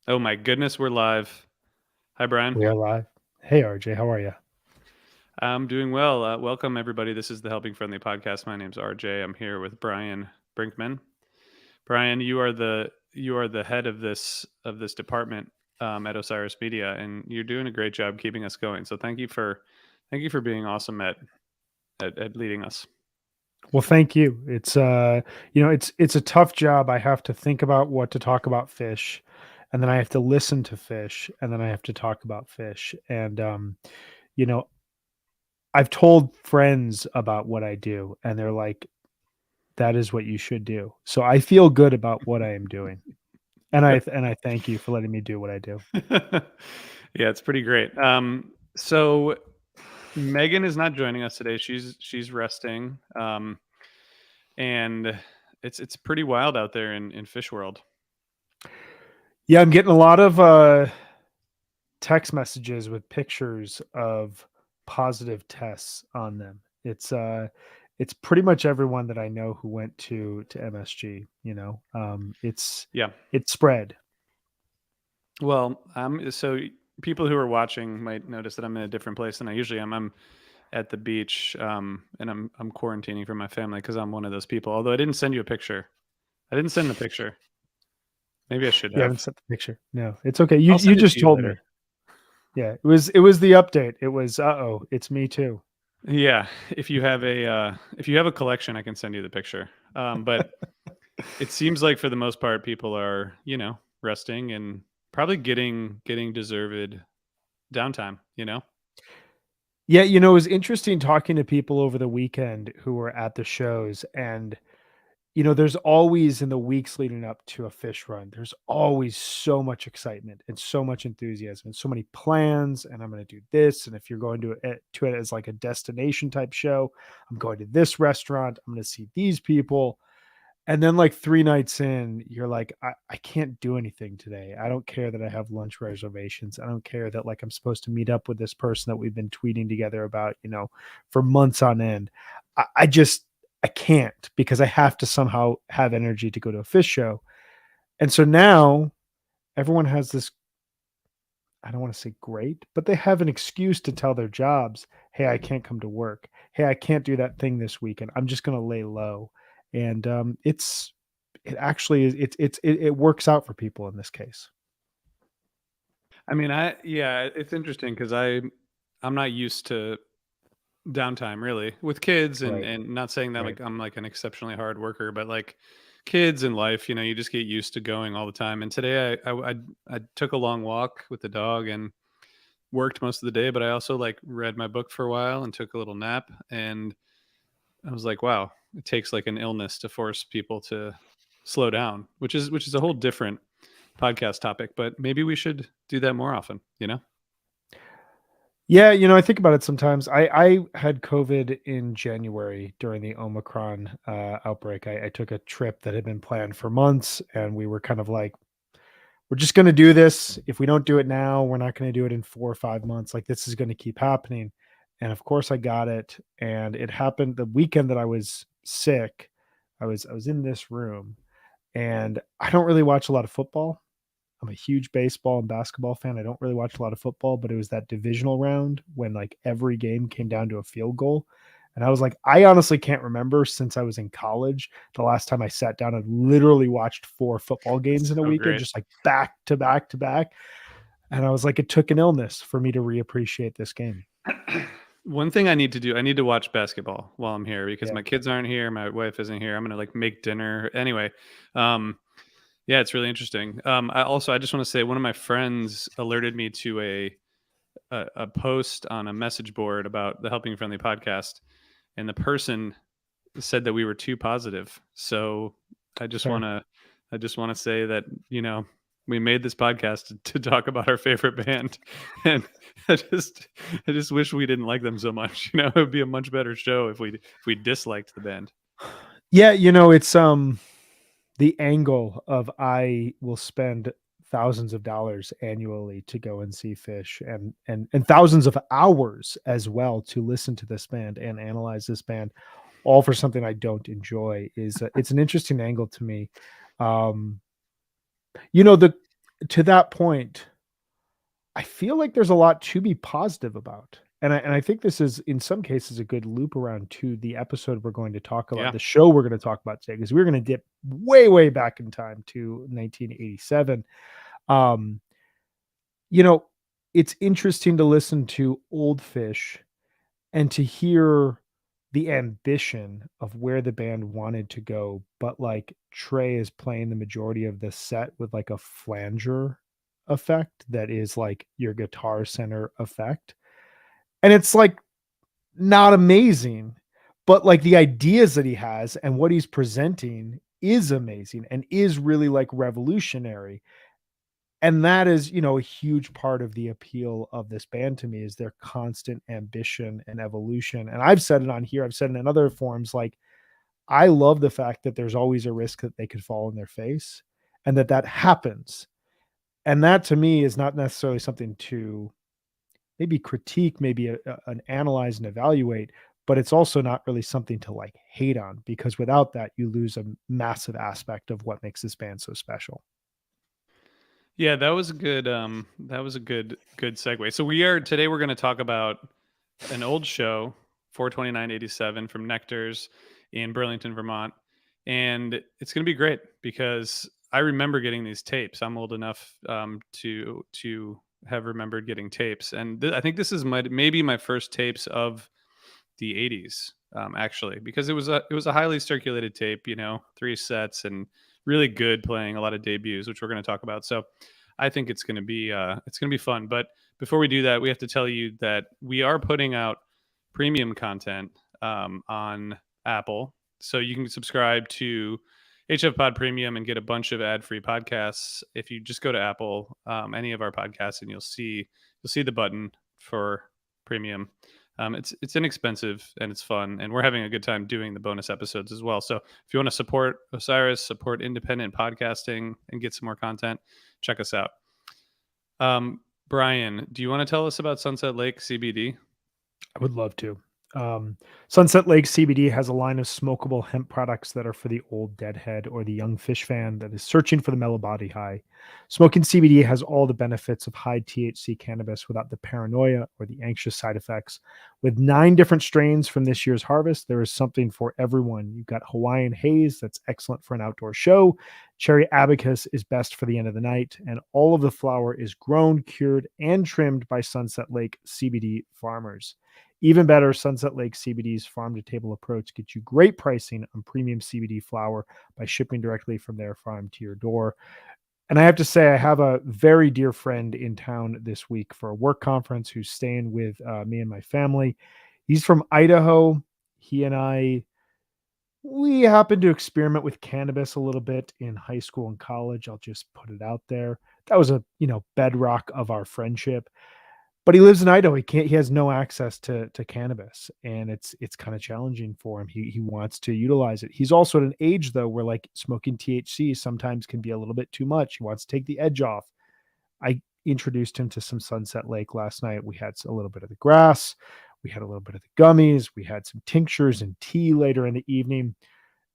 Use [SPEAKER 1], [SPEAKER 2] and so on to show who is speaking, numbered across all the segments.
[SPEAKER 1] Oh my goodness, we're live. Hi, Brian.
[SPEAKER 2] We are live. Hey, RJ, how are you?
[SPEAKER 1] I'm doing well. Welcome, everybody. This is the Helping Friendly podcast. My name's RJ. I'm here with Brian Brinkman. Brian, you are the head of this department at Osiris Media, and you're doing a great job keeping us going. So thank you for being awesome at leading us.
[SPEAKER 2] Well, thank you. It's a tough job. I have to think about what to talk about fish, and then I have to listen to fish, and then I have to talk about fish. And you know, I've told friends about what I do, and they're like, "That is what you should do." So I feel good about what I am doing, and I thank you for letting me do what I do.
[SPEAKER 1] Yeah, it's pretty great. So Megan is not joining us today. She's resting. And it's pretty wild out there in fish world.
[SPEAKER 2] Yeah, I'm getting a lot of text messages with pictures of positive tests on them. It's pretty much everyone that I know who went to MSG,
[SPEAKER 1] Yeah.
[SPEAKER 2] it's spread.
[SPEAKER 1] Well, so people who are watching might notice that I'm in a different place than I usually am. I'm at the beach, and I'm quarantining from my family because I'm one of those people. Although I didn't send you a picture. I didn't send the picture. Maybe I should
[SPEAKER 2] You haven't
[SPEAKER 1] have.
[SPEAKER 2] sent the picture. No, it's okay. You
[SPEAKER 1] I'll
[SPEAKER 2] you
[SPEAKER 1] send it to
[SPEAKER 2] just
[SPEAKER 1] you
[SPEAKER 2] told
[SPEAKER 1] later.
[SPEAKER 2] me. Yeah, it was the update. It was it's me too.
[SPEAKER 1] Yeah, if you have a collection, I can send you the picture. But it seems like for the most part, people are resting and probably getting deserved downtime.
[SPEAKER 2] Yeah, it was interesting talking to people over the weekend who were at the shows. And there's always in the weeks leading up to a fish run, there's always so much excitement and so much enthusiasm and so many plans. And I'm going to do this. And if you're going to it as like a destination type show, I'm going to this restaurant. I'm going to see these people. And then like 3 nights in, you're like, I can't do anything today. I don't care that I have lunch reservations. I don't care that like I'm supposed to meet up with this person that we've been tweeting together about, for months on end. I just I can't because I have to somehow have energy to go to a fish show. And so now everyone has this, I don't want to say great, but they have an excuse to tell their jobs, hey, I can't come to work. Hey, I can't do that thing this weekend. I'm just going to lay low. And it actually is, it works out for people in this case.
[SPEAKER 1] I mean, yeah, it's interesting because I'm not used to downtime really with kids, and
[SPEAKER 2] Right.
[SPEAKER 1] and not saying that
[SPEAKER 2] Right.
[SPEAKER 1] like I'm like an exceptionally hard worker, but like kids in life, you just get used to going all the time. And today I took a long walk with the dog and worked most of the day, but I also like read my book for a while and took a little nap. And I was like, wow, it takes like an illness to force people to slow down, which is a whole different podcast topic, but maybe we should do that more often.
[SPEAKER 2] Yeah, I think about it sometimes. I had COVID in January during the Omicron outbreak. I took a trip that had been planned for months, and we were kind of like, we're just going to do this. If we don't do it now, we're not going to do it in 4 or 5 months. Like this is going to keep happening. And of course, I got it, and it happened the weekend that I was sick. I was in this room, and I don't really watch a lot of football. I'm a huge baseball and basketball fan. I don't really watch a lot of football, but it was that divisional round when like every game came down to a field goal. And I was like, I honestly can't remember since I was in college the last time I sat down and literally watched 4 football games
[SPEAKER 1] That's
[SPEAKER 2] in a
[SPEAKER 1] so
[SPEAKER 2] weekend,
[SPEAKER 1] great.
[SPEAKER 2] just like back to back to back. And I was like, it took an illness for me to reappreciate this game.
[SPEAKER 1] One thing I need to do, I need to watch basketball while I'm here because
[SPEAKER 2] Yeah.
[SPEAKER 1] my kids aren't here, my wife isn't here. I'm gonna like make dinner anyway. Um, yeah, it's really interesting. I just want to say one of my friends alerted me to a post on a message board about the Helping Friendly podcast, and the person said that we were too positive. So I just want
[SPEAKER 2] Fair.
[SPEAKER 1] to I just want to say that we made this podcast to talk about our favorite band, and I just I just wish we didn't like them so much. It would be a much better show if we disliked the band.
[SPEAKER 2] Yeah, it's the angle of I will spend thousands of dollars annually to go and see fish and thousands of hours as well to listen to this band and analyze this band all for something I don't enjoy is it's an interesting angle to me. um the to that point, I feel like there's a lot to be positive about. And I think this is in some cases a good loop around to the episode we're going to talk about,
[SPEAKER 1] Yeah.
[SPEAKER 2] the show we're going to talk about today, because we're going to dip way, way back in time to 1987. Um, you know, it's interesting to listen to Old Fish and to hear the ambition of where the band wanted to go, but like Trey is playing the majority of the set with like a flanger effect that is like your guitar center effect. And it's like not amazing, but like the ideas that he has and what he's presenting is amazing and is really like revolutionary. And that is, a huge part of the appeal of this band to me is their constant ambition and evolution. And I've said it on here, I've said it in other forms, like I love the fact that there's always a risk that they could fall on their face and that happens. And that to me is not necessarily something to maybe critique, maybe an analyze and evaluate, but it's also not really something to like hate on, because without that, you lose a massive aspect of what makes this band so special.
[SPEAKER 1] Yeah, that was a good segue. So we're going to talk about an old show, 42987 from Nectar's in Burlington, Vermont. And it's going to be great because I remember getting these tapes. I'm old enough to have remembered getting tapes. And I think this is maybe my first tapes of the 80s, actually, because it was a highly circulated tape, 3 sets and really good, playing a lot of debuts, which we're going to talk about. So I think it's going to be fun. But before we do that, we have to tell you that we are putting out premium content on Apple, so you can subscribe to HFPod Premium and get a bunch of ad-free podcasts. If you just go to Apple, any of our podcasts, and you'll see the button for premium. It's inexpensive and it's fun, and we're having a good time doing the bonus episodes as well. So if you want to support Osiris, support independent podcasting, and get some more content, check us out. Brian, do you want to tell us about Sunset Lake CBD?
[SPEAKER 2] I would love to. Sunset Lake CBD has a line of smokable hemp products that are for the old deadhead or the young fish fan that is searching for the mellow body high. Smoking CBD has all the benefits of high THC cannabis without the paranoia or the anxious side effects. With 9 different strains from this year's harvest, there is something for everyone. You've got Hawaiian Haze, that's excellent for an outdoor show. Cherry Abacus is best for the end of the night. And all of the flower is grown, cured, and trimmed by Sunset Lake CBD farmers. Even better, Sunset Lake CBD's farm to table approach gets you great pricing on premium CBD flower by shipping directly from their farm to your door. And I have to say, I have a very dear friend in town this week for a work conference who's staying with me and my family. He's from Idaho. He and we happened to experiment with cannabis a little bit in high school and college. I'll just put it out there. That was a, bedrock of our friendship. But he lives in Idaho. He has no access to cannabis, and it's kind of challenging for him. He wants to utilize it. He's also at an age though where like smoking THC sometimes can be a little bit too much. He wants to take the edge off. I introduced him to some Sunset Lake last night. We had a little bit of the grass, we had a little bit of the gummies, we had some tinctures and tea later in the evening.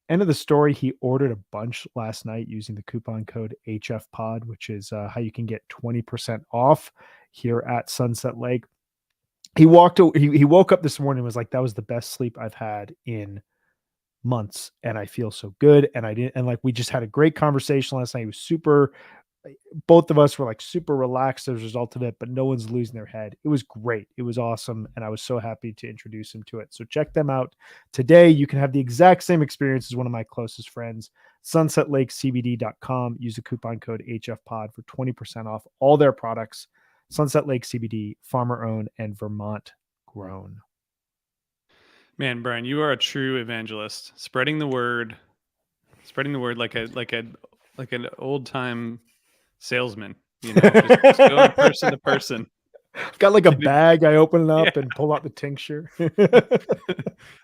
[SPEAKER 2] End of the story, he ordered a bunch last night using the coupon code HFPod, which is how you can get 20% off here at Sunset Lake. He woke up this morning and was like, that was the best sleep I've had in months. And I feel so good. And like, we just had a great conversation last night. He was super, both of us were like super relaxed as a result of it, but no one's losing their head. It was great. It was awesome. And I was so happy to introduce him to it. So check them out today. You can have the exact same experience as one of my closest friends, sunsetlakecbd.com. Use the coupon code HFPod for 20% off all their products. Sunset Lake CBD, farmer owned and Vermont grown.
[SPEAKER 1] Man, Brian, you are a true evangelist, spreading the word like an old time salesman. Just going person to person.
[SPEAKER 2] I've got like a bag. I open it
[SPEAKER 1] Yeah.
[SPEAKER 2] up and pull out the tincture.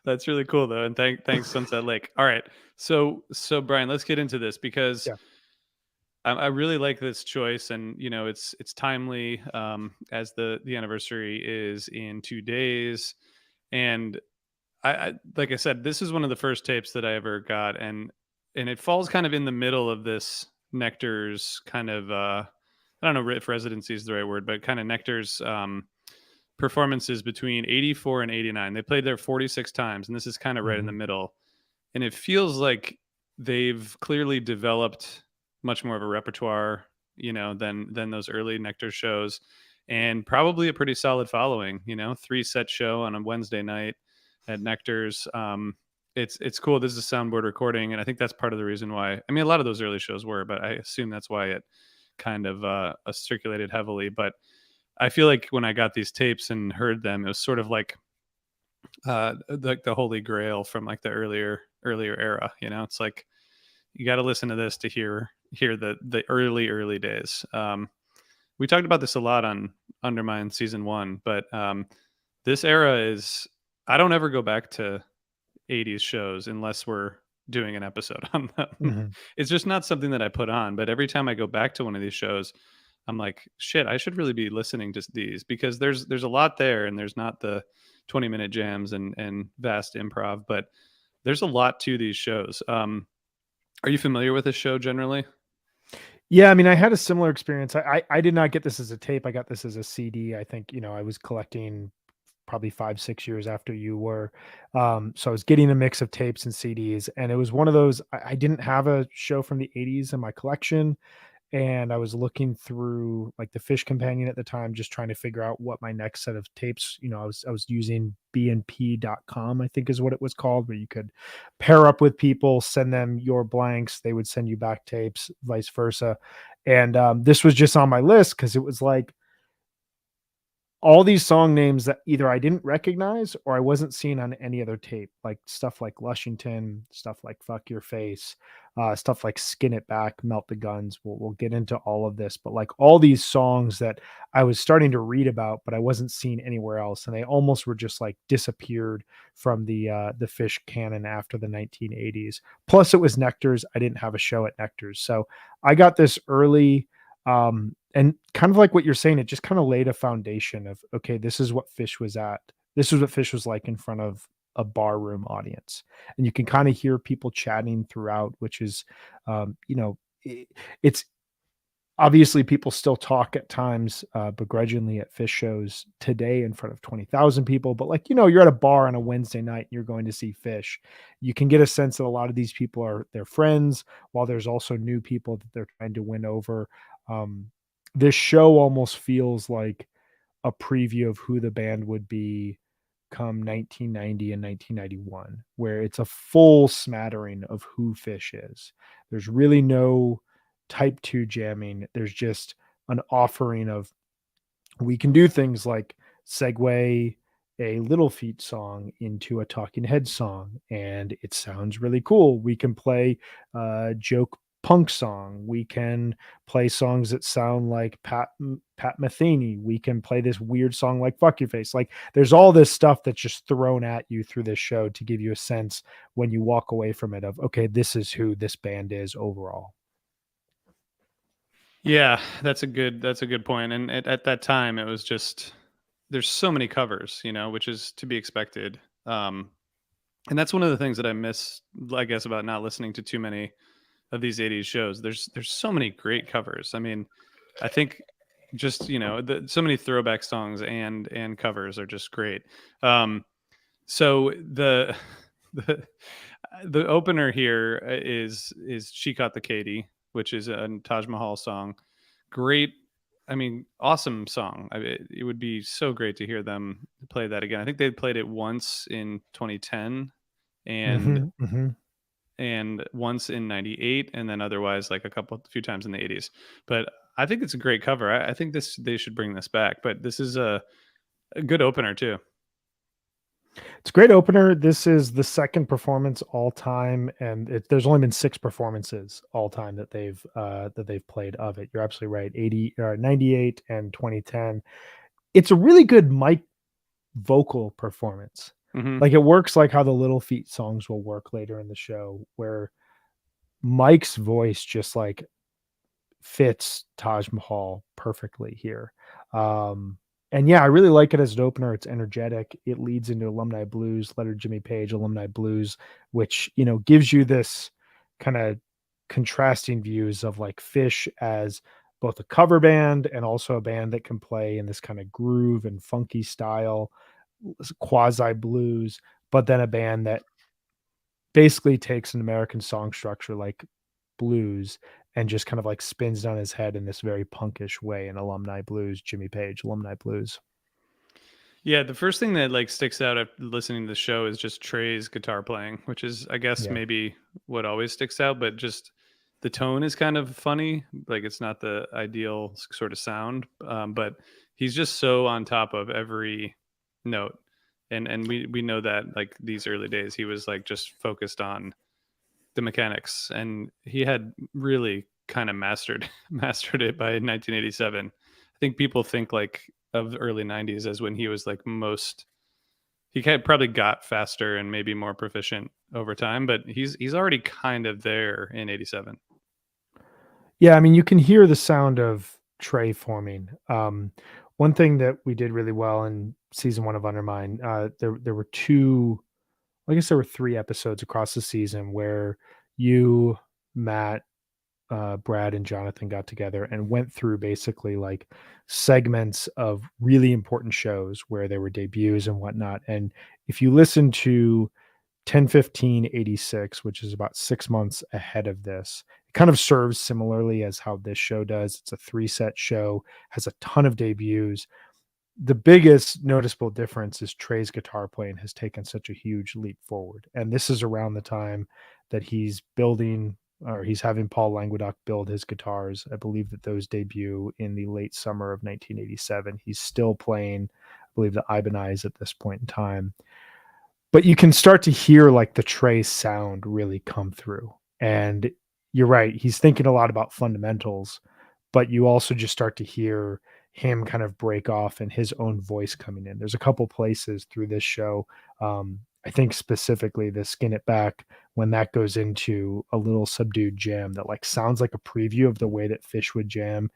[SPEAKER 1] That's really cool though, and thanks Sunset Lake. All right, so Brian, let's get into this because
[SPEAKER 2] Yeah.
[SPEAKER 1] I really like this choice, and it's timely, as the anniversary is in 2 days, and I like I said, this is one of the first tapes that I ever got, and it falls kind of in the middle of this Nectar's kind of I don't know if residency is the right word, but kind of Nectar's performances between 84 and 89. They played there 46 times, and this is kind of right in the
[SPEAKER 2] Mhm.
[SPEAKER 1] middle. And it feels like they've clearly developed much more of a repertoire, than those early Nectar shows, and probably a pretty solid following. 3 set show on a Wednesday night at Nectar's. It's cool. This is a soundboard recording, and I think that's part of the reason why. I mean, a lot of those early shows were, but I assume that's why it kind of circulated heavily. But I feel like when I got these tapes and heard them, it was sort of like the holy grail from like the earlier era. It's like you got to listen to this to hear the early days. We talked about this a lot on Undermine season 1, but this era is, I don't ever go back to 80s shows unless we're doing an episode on them.
[SPEAKER 2] Mhm.
[SPEAKER 1] It's just not something that I put on, but every time I go back to one of these shows, I'm like, shit, I should really be listening to these, because there's a lot there, and there's not the 20-minute jams and vast improv, but there's a lot to these shows. Are you familiar with this show generally?
[SPEAKER 2] Yeah, I mean, I had a similar experience. I did not get this as a tape. I got this as a CD. I think, I was collecting probably 5, 6 years after you were. So I was getting a mix of tapes and CDs, and it was one of those. I didn't have a show from the 80s in my collection, and I was looking through like the Fish Companion at the time, just trying to figure out what my next set of tapes. I was using bnp.com, I think is what it was called, where you could pair up with people, send them your blanks, they would send you back tapes, vice versa. And this was just on my list because it was like all these song names that either I didn't recognize or I wasn't seeing on any other tape, like stuff like Lushington, stuff like Fuck Your Face, stuff like Skin It Back, Melt the Guns. We'll get into all of this, but like all these songs that I was starting to read about, but I wasn't seeing anywhere else, and they almost were just like disappeared from the Fish canon after the 1980s. Plus, it was Nectar's. I didn't have a show at Nectar's, so I got this early. And kind of like what you're saying, it just kind of laid a foundation of, okay, this is what Fish was at. This is what Fish was like in front of a barroom audience. And you can kind of hear people chatting throughout, which is, it's obviously people still talk at times begrudgingly at Fish shows today in front of 20,000 people. But like, you're at a bar on a Wednesday night and you're going to see Fish. You can get a sense that a lot of these people are their friends, while there's also new people that they're trying to win over. Um, this show almost feels like a preview of who the band would be come 1990 and 1991, where it's a full smattering of who Fish is. There's really no type 2 jamming. There's just an offering of, we can do things like segue a Little Feat song into a Talking Head song, and it sounds really cool. We can play a joke punk song. We can play songs that sound like Pat Metheny. We can play this weird song like Fuck Your Face. Like there's all this stuff that's just thrown at you through this show to give you a sense when you walk away from it of, okay, this is who this band is overall.
[SPEAKER 1] Yeah, that's a good point. And at that time, it was just, there's so many covers, which is to be expected. And that's one of the things that I miss, I guess, about not listening to too many of these 80s shows. There's so many great covers. I mean, I think just, so many throwback songs and covers are just great. So the the opener here is She Caught the Katy, which is a Taj Mahal song. Great. I mean, awesome song. It would be so great to hear them play that again. I think they played it once in 2010 and
[SPEAKER 2] Mm-hmm, mm-hmm.
[SPEAKER 1] once in 98, and then otherwise like a few times in the 80s. But I think it's a great cover. I think they should bring this back, but this is a good opener too.
[SPEAKER 2] It's a great opener. This is the second performance all time, and there's only been 6 performances all time that they've played of it. You're absolutely right. 98 and 2010. It's a really good mic vocal performance.
[SPEAKER 1] Hmm.
[SPEAKER 2] Like it works like how the Little Feat songs will work later in the show, where Mike's voice just like fits Taj Mahal perfectly here. And yeah, I really like it as an opener. It's energetic. It leads into Alumni Blues, Letter Jimmy Page, Alumni Blues, which, gives you this kind of contrasting views of like Fish as both a cover band and also a band that can play in this kind of groove and funky style, quasi blues, but then a band that basically takes an American song structure like blues and just kind of like spins on his head in this very punkish way in Alumni Blues, Jimmy Page, Alumni Blues.
[SPEAKER 1] Yeah, the first thing that like sticks out after listening to the show is just Trey's guitar playing, which is I guess
[SPEAKER 2] Yeah.
[SPEAKER 1] maybe what always sticks out, but just the tone is kind of funny. Like it's not the ideal sort of sound, but he's just so on top of every note, and we know that like these early days he was like just focused on the mechanics, and he had really kind of mastered it by 1987. I think people think like of the early 90s as when he was like most probably got faster and maybe more proficient over time, but he's already kind of there in 87.
[SPEAKER 2] Yeah, I mean, you can hear the sound of Trey forming. One thing that we did really well in season 1 of Undermine, there were 2, I guess there were 3 episodes across the season where you, Matt, Brad and Jonathan got together and went through basically like segments of really important shows where there were debuts and whatnot. And if you listen to 10/15/86, which is about 6 months ahead of this, it kind of serves similarly as how this show does. It's a 3-set show, has a ton of debuts. The biggest noticeable difference is Trey's guitar playing has taken such a huge leap forward. And this is around the time that he's building or he's having Paul Languedoc build his guitars. I believe that those debut in the late summer of 1987. He's still playing, I believe, the Ibanez at this point in time. But you can start to hear like the Trey sound really come through. And you're right, he's thinking a lot about fundamentals, but you also just start to hear him kind of break off and his own voice coming in. There's a couple places through this show. I think specifically the Skin It Back, when that goes into a little subdued jam that like sounds like a preview of the way that Fish would jam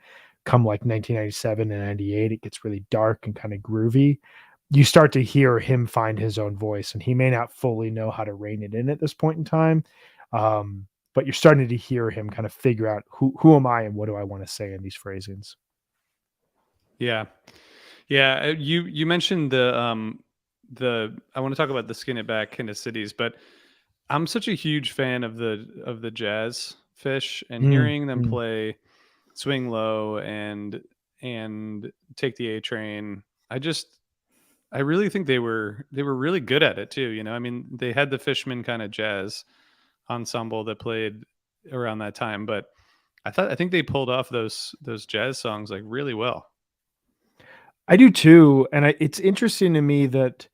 [SPEAKER 2] come like 1997 and 98. It gets really dark and kind of groovy. You start to hear him find his own voice, and he may not fully know how to rein it in at this point in time. But you're starting to hear him kind of figure out who am I and what do I want to say in these phrasings.
[SPEAKER 1] Yeah. Yeah, you mentioned the I want to talk about the Skin It Back kind of cities, but I'm such a huge fan of the jazz Fish, and
[SPEAKER 2] Mm,
[SPEAKER 1] hearing them
[SPEAKER 2] mm.
[SPEAKER 1] play Swing Low and Take the A Train. I really think they were really good at it too, you know. I mean, they had the Fishman kind of jazz ensemble that played around that time, but I think they pulled off those jazz songs like really well.
[SPEAKER 2] I do too, and it's interesting to me that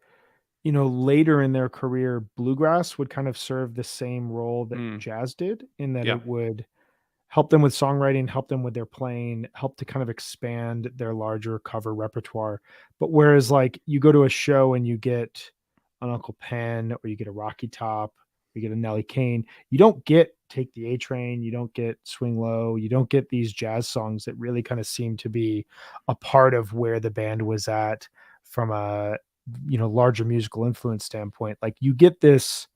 [SPEAKER 2] later in their career, bluegrass would kind of serve the same role that
[SPEAKER 1] Mm,
[SPEAKER 2] jazz did, in that
[SPEAKER 1] yeah.
[SPEAKER 2] it would help them with songwriting, help them with their playing, help to kind of expand their larger cover repertoire. But whereas like you go to a show and you get an Uncle Pen or you get a Rocky Top, you get a Nelly Kane, you don't get Take the A Train, you don't get Swing Low, you don't get these jazz songs that really kind of seem to be a part of where the band was at from a larger musical influence standpoint. Like you get this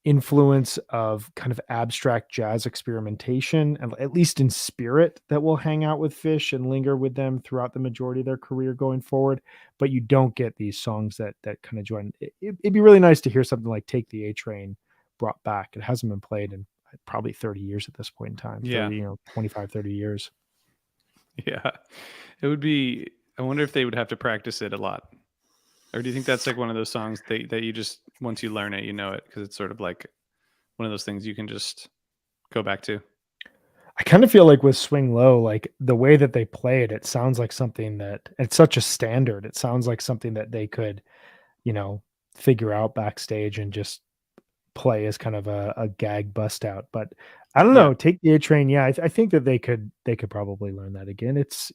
[SPEAKER 2] influence of kind of abstract jazz experimentation, and at least in spirit, that will hang out with Fish and linger with them throughout the majority of their career going forward. But you don't get these songs that kind of join. It'd be really nice to hear something like Take the A Train brought back. It hasn't been played in probably 30 years at this point in time.
[SPEAKER 1] Yeah.
[SPEAKER 2] 30, 25, 30 years.
[SPEAKER 1] Yeah. It would be I wonder if they would have to practice it a lot. Or do you think that's like one of those songs that you just once you learn it, you know it because it's sort of like one of those things you can just go back to?
[SPEAKER 2] I kind of feel like with Swing Low, like the way that they play it, it sounds like something that it's such a standard. It sounds like something that they could, you know, figure out backstage and just play as kind of a gag bust out. But I don't
[SPEAKER 1] Yeah.
[SPEAKER 2] know. Take the A Train. Yeah, I think that they could probably learn that again. It's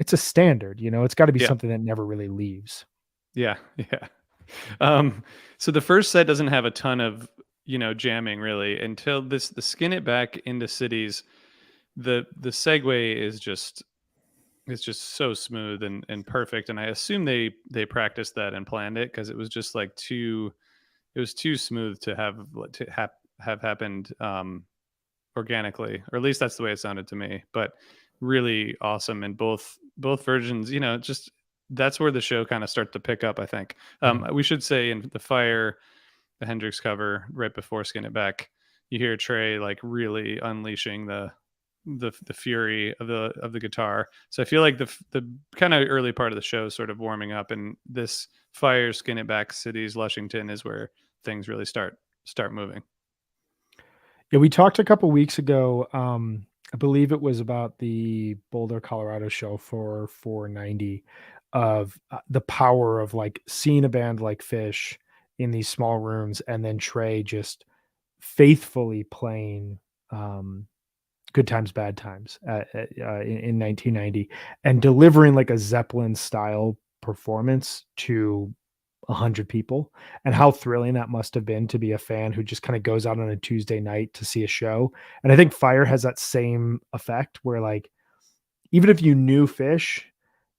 [SPEAKER 2] a standard. It's got to be
[SPEAKER 1] Yeah.
[SPEAKER 2] something that never really leaves.
[SPEAKER 1] Yeah. Yeah. So the first set doesn't have a ton of, jamming really until the Skin It Back into Cities. The segue is just it's just so smooth and perfect. And I assume they practiced that and planned it because it was just like it was too smooth to have happened organically, or at least that's the way it sounded to me. But really awesome in both versions. You know, just that's where the show kind of starts to pick up, I think.
[SPEAKER 2] Mhm.
[SPEAKER 1] We should say in the Fire, the Hendrix cover right before Skin It Back, you hear Trey like really unleashing the fury of the guitar. So I feel like the kind of early part of the show is sort of warming up, and this Fire, Skin It Back, Cities, Lushington is where things really start moving.
[SPEAKER 2] Yeah, we talked a couple weeks ago. I believe it was about the Boulder, Colorado show for 490 of the power of like seeing a band like Fish in these small rooms and then Trey just faithfully playing um, Good Times, Bad Times in 1990 and delivering like a Zeppelin style performance to 100 people, and how thrilling that must have been to be a fan who just kind of goes out on a Tuesday night to see a show. And I think Fire has that same effect where like even if you knew Fish,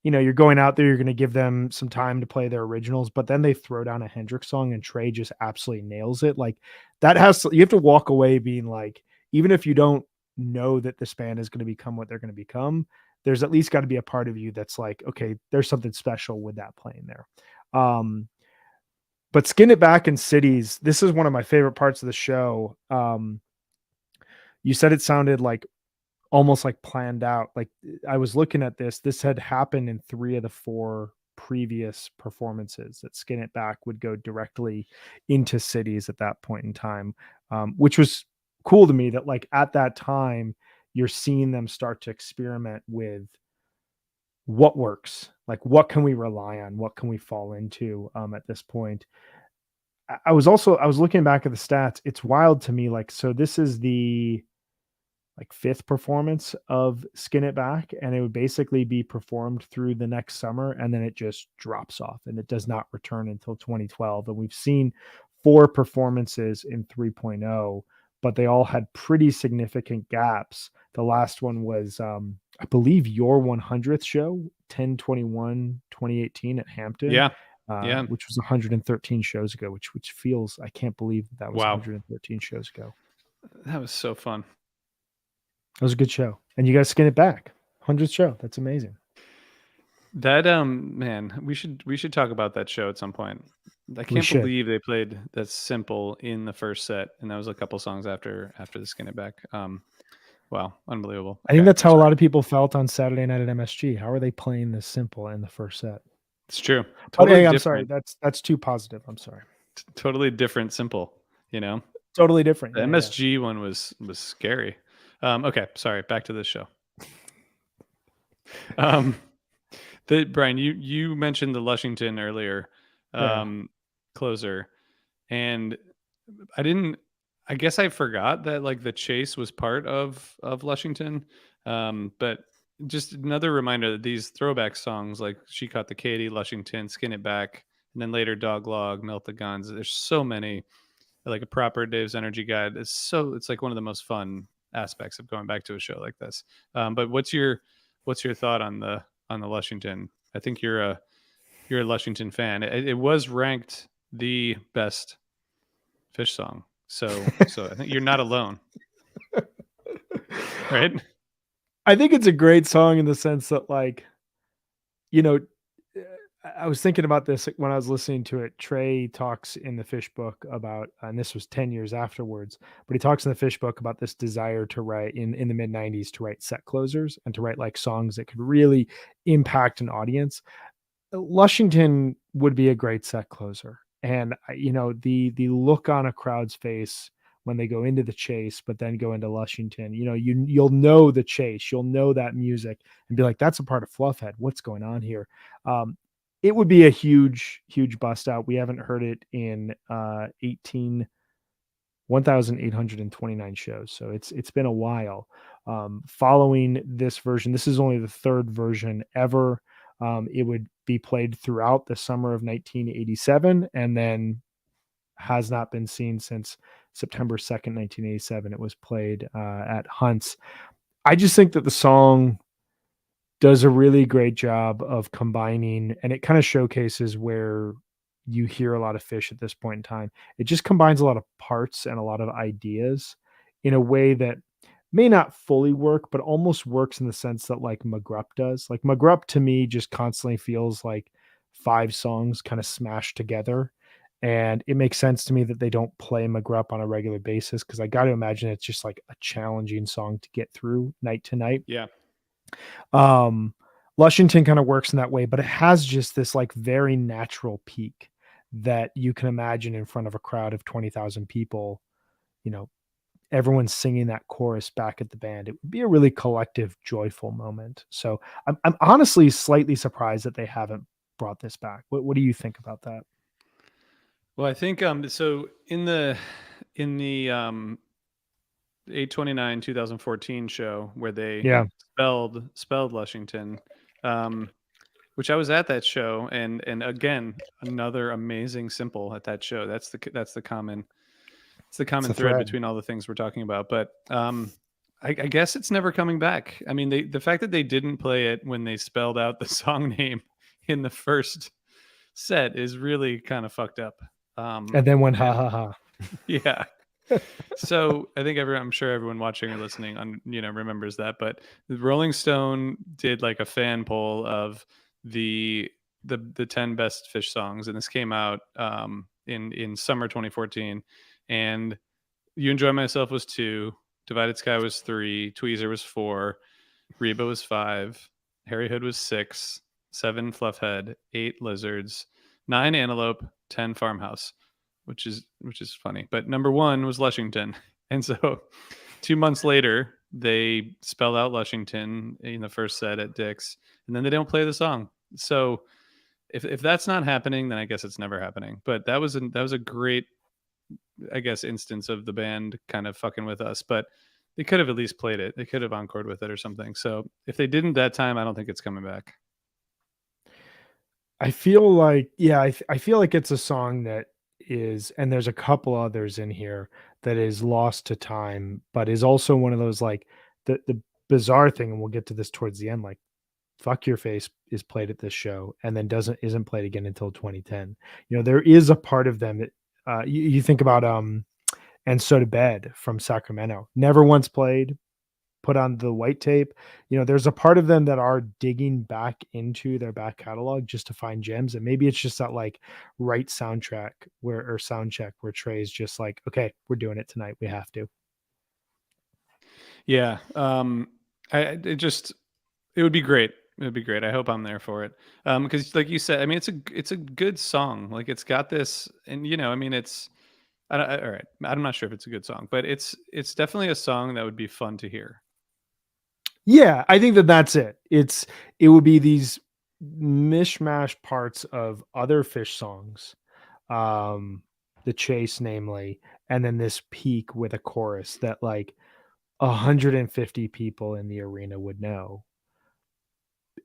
[SPEAKER 2] you know, you're going out there, you're going to give them some time to play their originals, but then they throw down a Hendrix song and Trey just absolutely nails it. Like that has to, you have to walk away being like, even if you don't know that this band is going to become what they're going to become, there's at least got to be a part of you that's like, okay, there's something special with that playing there. Um, but Skin It Back in Cities, this is one of my favorite parts of the show. You said it sounded like almost like planned out. Like I was looking at this, this had happened in 3 of the 4 previous performances that Skin It Back would go directly into Cities at that point in time, which was cool to me that like at that time you're seeing them start to experiment with what works, like what can we rely on, what can we fall into at this point. I was also I was looking back at the stats. It's wild to me. Like, so this is the like 5th performance of Skin It Back, and it would basically be performed through the next summer, and then it just drops off and it does not return until 2012. And we've seen 4 performances in 3.0, but they all had pretty significant gaps. The last one was I believe your 100th show, 10/21/2018 at Hampton,
[SPEAKER 1] Yeah, yeah.
[SPEAKER 2] which was 113 shows ago, which feels, I can't believe that was
[SPEAKER 1] Wow,
[SPEAKER 2] 113 shows ago.
[SPEAKER 1] that was so fun.
[SPEAKER 2] It was a good show, and you guys Skin It Back, 100th show. That's amazing.
[SPEAKER 1] That man, we should talk about that show at some point. I
[SPEAKER 2] We
[SPEAKER 1] can't
[SPEAKER 2] should.
[SPEAKER 1] believe they played that simple in the first set, and that was a couple songs after the Skin It Back. Wow, unbelievable.
[SPEAKER 2] I think
[SPEAKER 1] Okay,
[SPEAKER 2] that's how a
[SPEAKER 1] sorry.
[SPEAKER 2] lot of people felt on Saturday night at MSG. How are they playing this simple in the first set?
[SPEAKER 1] It's true.
[SPEAKER 2] But
[SPEAKER 1] Totally
[SPEAKER 2] hey, I'm sorry.
[SPEAKER 1] different.
[SPEAKER 2] That's too positive. I'm sorry.
[SPEAKER 1] Totally different. Simple. You know,
[SPEAKER 2] Totally different.
[SPEAKER 1] the
[SPEAKER 2] Yeah, yeah.
[SPEAKER 1] MSG one was scary. Okay, sorry. Back to this show. Um, the Brian, you mentioned the Lushington earlier,
[SPEAKER 2] Yeah.
[SPEAKER 1] closer, and I didn't. I guess I forgot that like the chase was part of Lushington, but just another reminder that these throwback songs like "She Caught the Katy," "Lushington," "Skin It Back," and then later "Dog Log," "Melt the Guns." There's so many. Like a proper Dave's Energy Guide. It's like one of the most fun aspects of going back to a show like this. But what's your thought on the Lushington? I think you're a Lushington fan. It was ranked the best Fish song. So I think you're not alone, right?
[SPEAKER 2] I think it's a great song in the sense that, like, you know, I was thinking about this when I was listening to it. Trey talks in the Fish book about, and this was 10 years afterwards, but he talks in the Fish book about this desire to write in the mid 90s to write set closers and to write like songs that could really impact an audience. Lushington would be a great set closer. And you know, the look on a crowd's face when they go into the chase, but then go into Lushington, you know, you'll know the chase, you'll know that music and be like, that's a part of Fluffhead. What's going on here? Um, it would be a huge, huge bust out. We haven't heard it in 1,829 shows. So it's been a while. Following this version, this is only the 3rd version ever. It would be played throughout the summer of 1987 and then has not been seen since September 2nd, 1987. It was played at Hunt's. I just think that the song does a really great job of combining, and it kind of showcases where you hear a lot of Fish at this point in time. It just combines a lot of parts and a lot of ideas in a way that may not fully work, but almost works in the sense that like McGrupp does. Like McGrupp to me just constantly feels like 5 songs kind of smashed together. And it makes sense to me that they don't play McGrupp on a regular basis because I got to imagine it's just like a challenging song to get through night to night.
[SPEAKER 1] Yeah.
[SPEAKER 2] Um, Lushington kind of works in that way, but it has just this like very natural peak that you can imagine in front of a crowd of 20,000 people, you know, everyone's singing that chorus back at the band. It would be a really collective, joyful moment. So I'm honestly slightly surprised that they haven't brought this back. What do you think about that?
[SPEAKER 1] Well, I think so in the 8/29 2014 show where they
[SPEAKER 2] Yeah,
[SPEAKER 1] spelled Lushington, um, which I was at that show, and again another amazing simple at that show. That's the common it's the
[SPEAKER 2] it's
[SPEAKER 1] common
[SPEAKER 2] a
[SPEAKER 1] thread
[SPEAKER 2] thread.
[SPEAKER 1] between all the things we're talking about. But I guess it's never coming back. I mean, the fact that they didn't play it when they spelled out the song name in the first set is really kind of fucked up.
[SPEAKER 2] And then went ha
[SPEAKER 1] And
[SPEAKER 2] ha ha.
[SPEAKER 1] yeah, so I think I'm sure everyone watching or listening remembers that. But the Rolling Stone did like a fan poll of the the 10 best Fish songs, and this came out in summer 2014. And You Enjoy Myself was 2, Divided Sky was 3, Tweezer was 4, Reba was 5, Harry Hood was 6, 7 Fluffhead, 8 Lizards, 9 Antelope, 10 Farmhouse, which is funny. But number 1 was Lushington. And so 2 months later, they spell out Lushington in the first set at Dick's, and then they don't play the song. So if that's not happening, then I guess it's never happening. But that was a great, I guess, instance of the band kind of fucking with us. But they could have at least played it. They could have encored with it or something. So if they didn't that time, I don't think it's coming back.
[SPEAKER 2] I feel like, yeah, I feel like it's a song that is, and there's a couple others in here that is lost to time, but is also one of those like the bizarre thing, and we'll get to this towards the end. Like, "Fuck Your Face" is played at this show, and then isn't played again until 2010. You know, there is a part of them that you think about, "And So to Bed" from Sacramento, never once played, put on the white tape. You know, there's a part of them that are digging back into their back catalog just to find gems. And maybe it's just that like right soundtrack where or sound check where Trey's just like, okay, we're doing it tonight. We have to.
[SPEAKER 1] Yeah. It would be great. It would be great. I hope I'm there for it. Because like you said, I mean, it's a good song. Like it's got this, and I mean, all right. I'm not sure if it's a good song, but it's definitely a song that would be fun to hear.
[SPEAKER 2] Yeah, I think that that's it. It would be these mishmash parts of other Fish songs, the chase, namely, and then this peak with a chorus that like 150 people in the arena would know,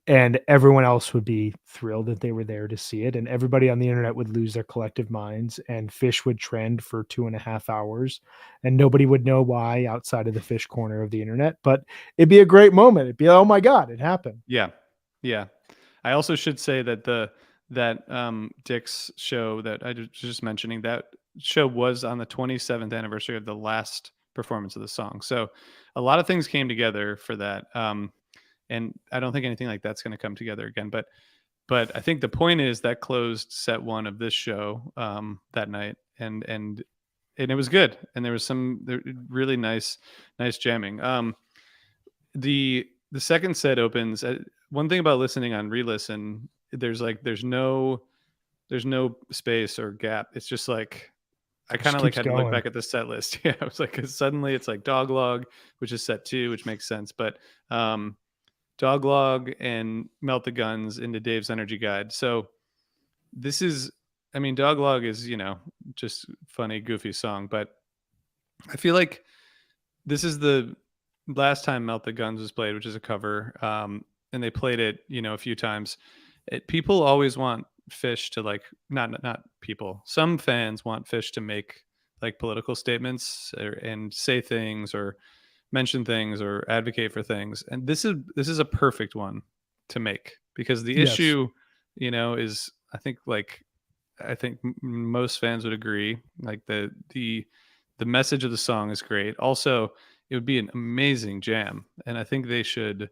[SPEAKER 2] and everyone else would be thrilled that they were there to see it, and everybody on the internet would lose their collective minds, and Fish would trend for 2.5 hours, and nobody would know why outside of the Fish corner of the internet, but it'd be a great moment. It'd be, oh my god, it happened.
[SPEAKER 1] Yeah. Yeah. I also should say that Dick's show that I was just mentioning, that show was on the 27th anniversary of the last performance of the song. So a lot of things came together for that. And I don't think anything like that's going to come together again. But I think the point is that closed set 1 of this show that night, and it was good. And there was really nice jamming. The second set opens. One thing about listening on re-listen, there's no space or gap. It's just like I
[SPEAKER 2] It
[SPEAKER 1] kind
[SPEAKER 2] just
[SPEAKER 1] of like
[SPEAKER 2] keeps
[SPEAKER 1] had to look
[SPEAKER 2] going.
[SPEAKER 1] back at the set list. Yeah, I was like, 'cause suddenly it's like Dog Log, which is set 2, which makes sense. But um, Dog Log and Melt the Guns into Dave's Energy Guide. So this is, I mean, Dog Log is just funny, goofy song, but I feel like this is the last time Melt the Guns was played, which is a cover, and they played it, a few times. People always want Fish to like, not people. Some fans want Fish to make like political statements and say things or mention things or advocate for things, and this is a perfect one to make because the
[SPEAKER 2] Yes.
[SPEAKER 1] issue, is I think most fans would agree, like the message of the song is great. Also, it would be an amazing jam. And I think they should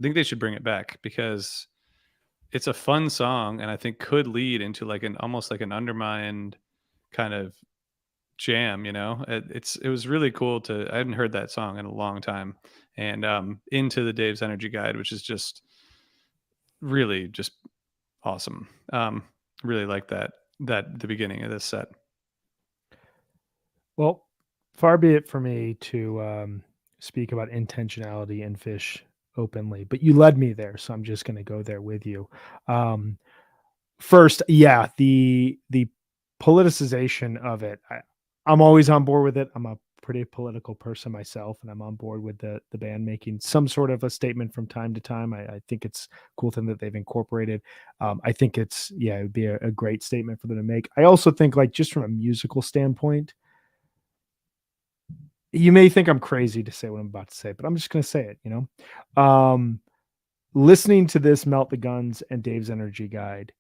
[SPEAKER 1] bring it back because it's a fun song, and I think could lead into like an almost like an undermined kind of jam. It was really cool to I hadn't heard that song in a long time. And Into the Dave's Energy Guide, which is just really just awesome. Really like that the beginning of this set.
[SPEAKER 2] Well, far be it for me to speak about intentionality and fish openly, but you led me there, so I'm just going to go there with you. Um, First, yeah, the politicization of it. I'm always on board with it. I'm a pretty political person myself, and I'm on board with the band making some sort of a statement from time to time. I think it's a cool thing that they've incorporated. I think it would be a great statement for them to make. I also think, like, just from a musical standpoint, you may think I'm crazy to say what I'm about to say, but I'm just going to say it. Listening to this Melt the Guns and Dave's Energy Guide,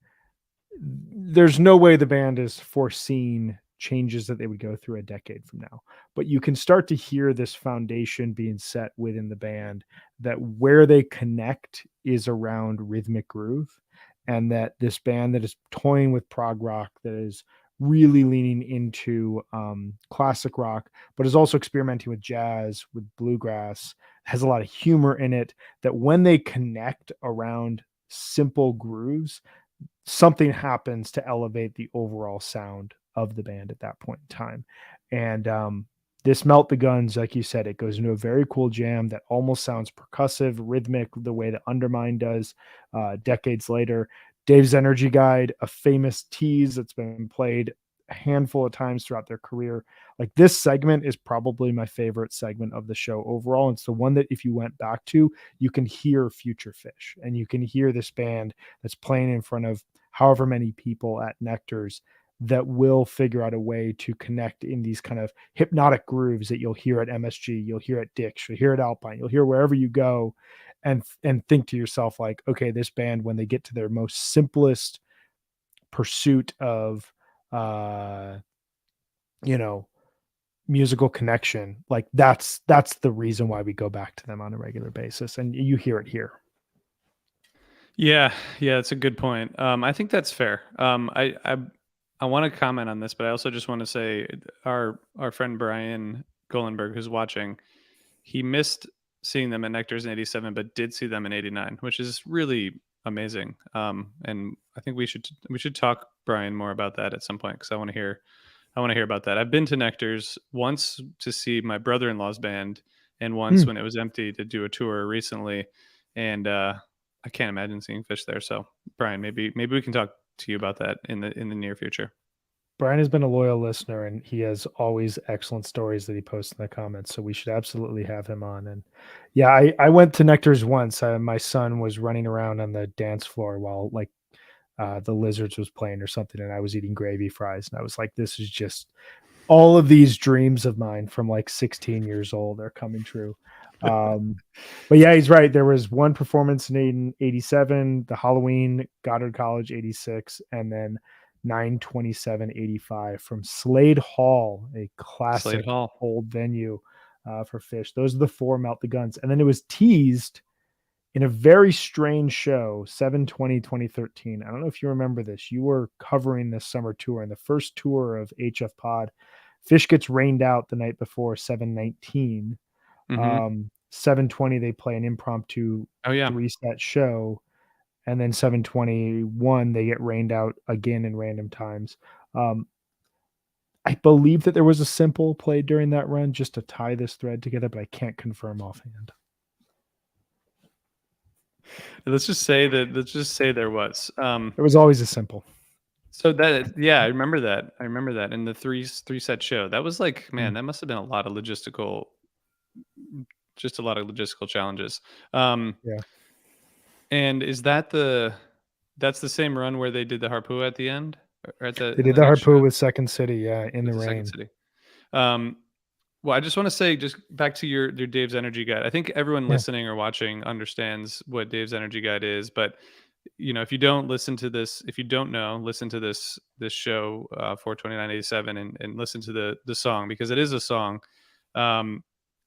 [SPEAKER 2] there's no way the band has foreseen changes that they would go through a decade from now. But you can start to hear this foundation being set within the band, that where they connect is around rhythmic groove, and that this band that is toying with prog rock, that is really leaning into classic rock, but is also experimenting with jazz, with bluegrass, has a lot of humor in it, that when they connect around simple grooves, something happens to elevate the overall sound of the band at that point in time. And this Melt the Guns, like you said, it goes into a very cool jam that almost sounds percussive, rhythmic, the way that Undermine does decades later. Dave's Energy Guide, a famous tease that's been played a handful of times throughout their career. Like, this segment is probably my favorite segment of the show overall. It's the one that if you went back to, you can hear Future Fish, and you can hear this band that's playing in front of however many people at Nectar's, that will figure out a way to connect in these kind of hypnotic grooves that you'll hear at MSG, you'll hear at Dick's, you'll hear at Alpine, you'll hear wherever you go, and think to yourself, like, okay, this band, when they get to their most simplest pursuit of uh you know musical connection, like that's the reason why we go back to them on a regular basis, and you hear it here.
[SPEAKER 1] Yeah, yeah, that's a good point. I think that's fair. I want to comment on this, but I also just want to say our friend Brian Golenberg, who's watching, he missed seeing them at Nectar's in '87, but did see them in '89, which is really amazing. And I think we should talk Brian more about that at some point because I want to hear about that. I've been to Nectar's once to see my brother-in-law's band, and once
[SPEAKER 2] Hmm.
[SPEAKER 1] when it was empty to do a tour recently, and I can't imagine seeing Fish there. So, Brian, maybe we can talk to you about that in the near future.
[SPEAKER 2] Brian has been a loyal listener, and he has always excellent stories that he posts in the comments. So we should absolutely have him on. And yeah, I went to Nectar's once. My son was running around on the dance floor while, like, the Lizards was playing or something, and I was eating gravy fries, and I was like, this is just all of these dreams of mine from like 16 years old are coming true. Um, but yeah, he's right. There was one performance in '87, the Halloween Goddard College '86, and then 9/27/85 from Slade Hall, a
[SPEAKER 1] Slade
[SPEAKER 2] classic
[SPEAKER 1] Hall.
[SPEAKER 2] old venue for Fish. Those are the four Melt the Guns. And then it was teased in a very strange show, 7/20/2013. I don't know if you remember this. You were covering this summer tour, and the first tour of HFPod. Fish gets rained out the night before 7/19.
[SPEAKER 1] Hmm.
[SPEAKER 2] 7/20, they play an impromptu
[SPEAKER 1] Oh yeah.
[SPEAKER 2] three-set show, and then 7/21, they get rained out again in random times. Um, I believe that there was a simple played during that run just to tie this thread together, but I can't confirm offhand.
[SPEAKER 1] Let's just say there was.
[SPEAKER 2] There was always a simple.
[SPEAKER 1] So that yeah, I remember that. I remember that in the three set show. That was like, man,
[SPEAKER 2] Mm,
[SPEAKER 1] that must have been a lot of logistical, just a lot of logistical challenges. Um,
[SPEAKER 2] yeah.
[SPEAKER 1] and that's the same run where they did the harpoo at the end, or at the
[SPEAKER 2] They
[SPEAKER 1] in
[SPEAKER 2] did
[SPEAKER 1] the
[SPEAKER 2] the
[SPEAKER 1] next
[SPEAKER 2] harpoon
[SPEAKER 1] show
[SPEAKER 2] with Second City, yeah, in
[SPEAKER 1] with
[SPEAKER 2] the
[SPEAKER 1] the Second
[SPEAKER 2] rain.
[SPEAKER 1] City. Um, well, I just want to say, just back to your Dave's Energy Guide. I think everyone
[SPEAKER 2] Yeah.
[SPEAKER 1] listening or watching understands what Dave's Energy Guide is, but if you don't know, listen to this show 42987 and listen to the song because it is a song. Um,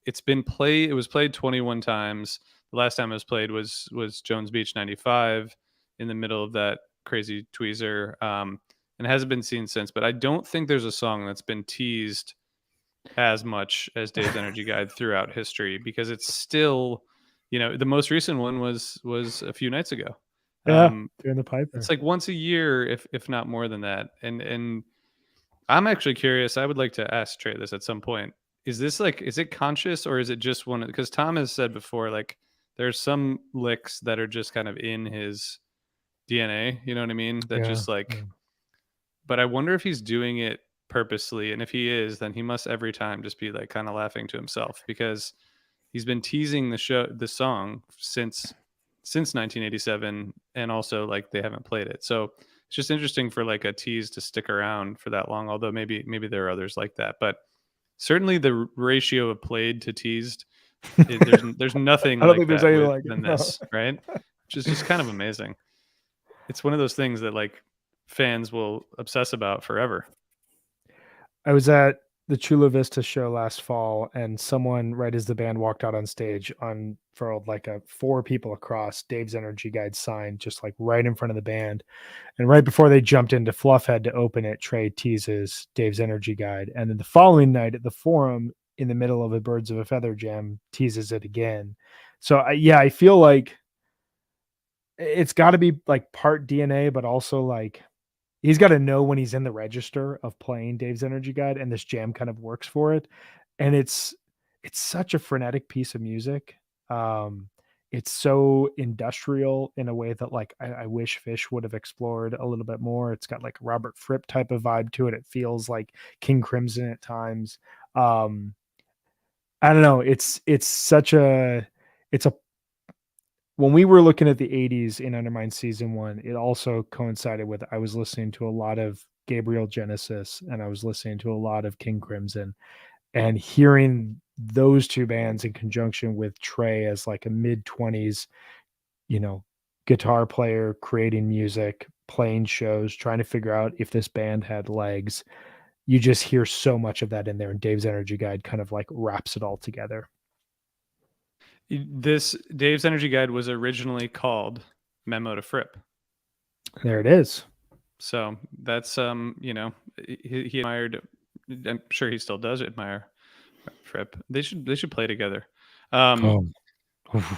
[SPEAKER 1] it was played 21 times. The last time it was played was Jones Beach 95 in the middle of that crazy tweezer. And hasn't been seen since, but I don't think there's a song that's been teased as much as Dave's Energy Guide throughout history, because it's still, the most recent one was a few nights ago.
[SPEAKER 2] Yeah,
[SPEAKER 1] Um,
[SPEAKER 2] doing the
[SPEAKER 1] it's
[SPEAKER 2] Piper.
[SPEAKER 1] like once a year, if not more than that. And I'm actually curious. I would like to ask Trey this at some point. Is it conscious, or is it just one? Because Tom has said before, like there's some licks that are just kind of in his DNA. You know what I mean? That
[SPEAKER 2] Yeah,
[SPEAKER 1] just
[SPEAKER 2] yeah.
[SPEAKER 1] like, but I wonder if he's doing it purposely. And if he is, then he must every time just be like kind of laughing to himself, because he's been teasing the song since 1987, and also like they haven't played it. So it's just interesting for like a tease to stick around for that long. Although maybe there are others like that, but certainly the ratio of played to teased, there's nothing
[SPEAKER 2] I don't
[SPEAKER 1] like
[SPEAKER 2] think there's
[SPEAKER 1] that
[SPEAKER 2] anything like it.
[SPEAKER 1] than
[SPEAKER 2] No.
[SPEAKER 1] this, right? Which is just kind of amazing. It's one of those things that like fans will obsess about forever.
[SPEAKER 2] I was at the Chula Vista show last fall, and someone, right as the band walked out on stage, unfurled like a 4 people across Dave's Energy Guide sign, just like right in front of the band. And right before they jumped into Fluffhead to open it, Trey teases Dave's Energy Guide. And then the following night at the Forum, in the middle of a Birds of a Feather jam, teases it again. So, yeah, I feel like it's got to be like part DNA, but also like he's got to know when he's in the register of playing Dave's Energy Guide, and this jam kind of works for it. And it's such a frenetic piece of music. Um, it's so industrial in a way that like I wish Fish would have explored a little bit more. It's got like Robert Fripp type of vibe to it. It feels like King Crimson at times. Um, I don't know. It's a when we were looking at the 80s in Undermine season 1, it also coincided with I was listening to a lot of Gabriel Genesis, and I was listening to a lot of King Crimson, and hearing those 2 bands in conjunction with Trey as like a mid-20s, you know, guitar player, creating music, playing shows, trying to figure out if this band had legs. You just hear so much of that in there, and Dave's Energy Guide kind of like wraps it all together.
[SPEAKER 1] This Dave's Energy Guide was originally called Memo to Fripp.
[SPEAKER 2] There it is.
[SPEAKER 1] So that's he admired. I'm sure he still does admire Fripp. They should play together.
[SPEAKER 2] Oh.
[SPEAKER 1] Got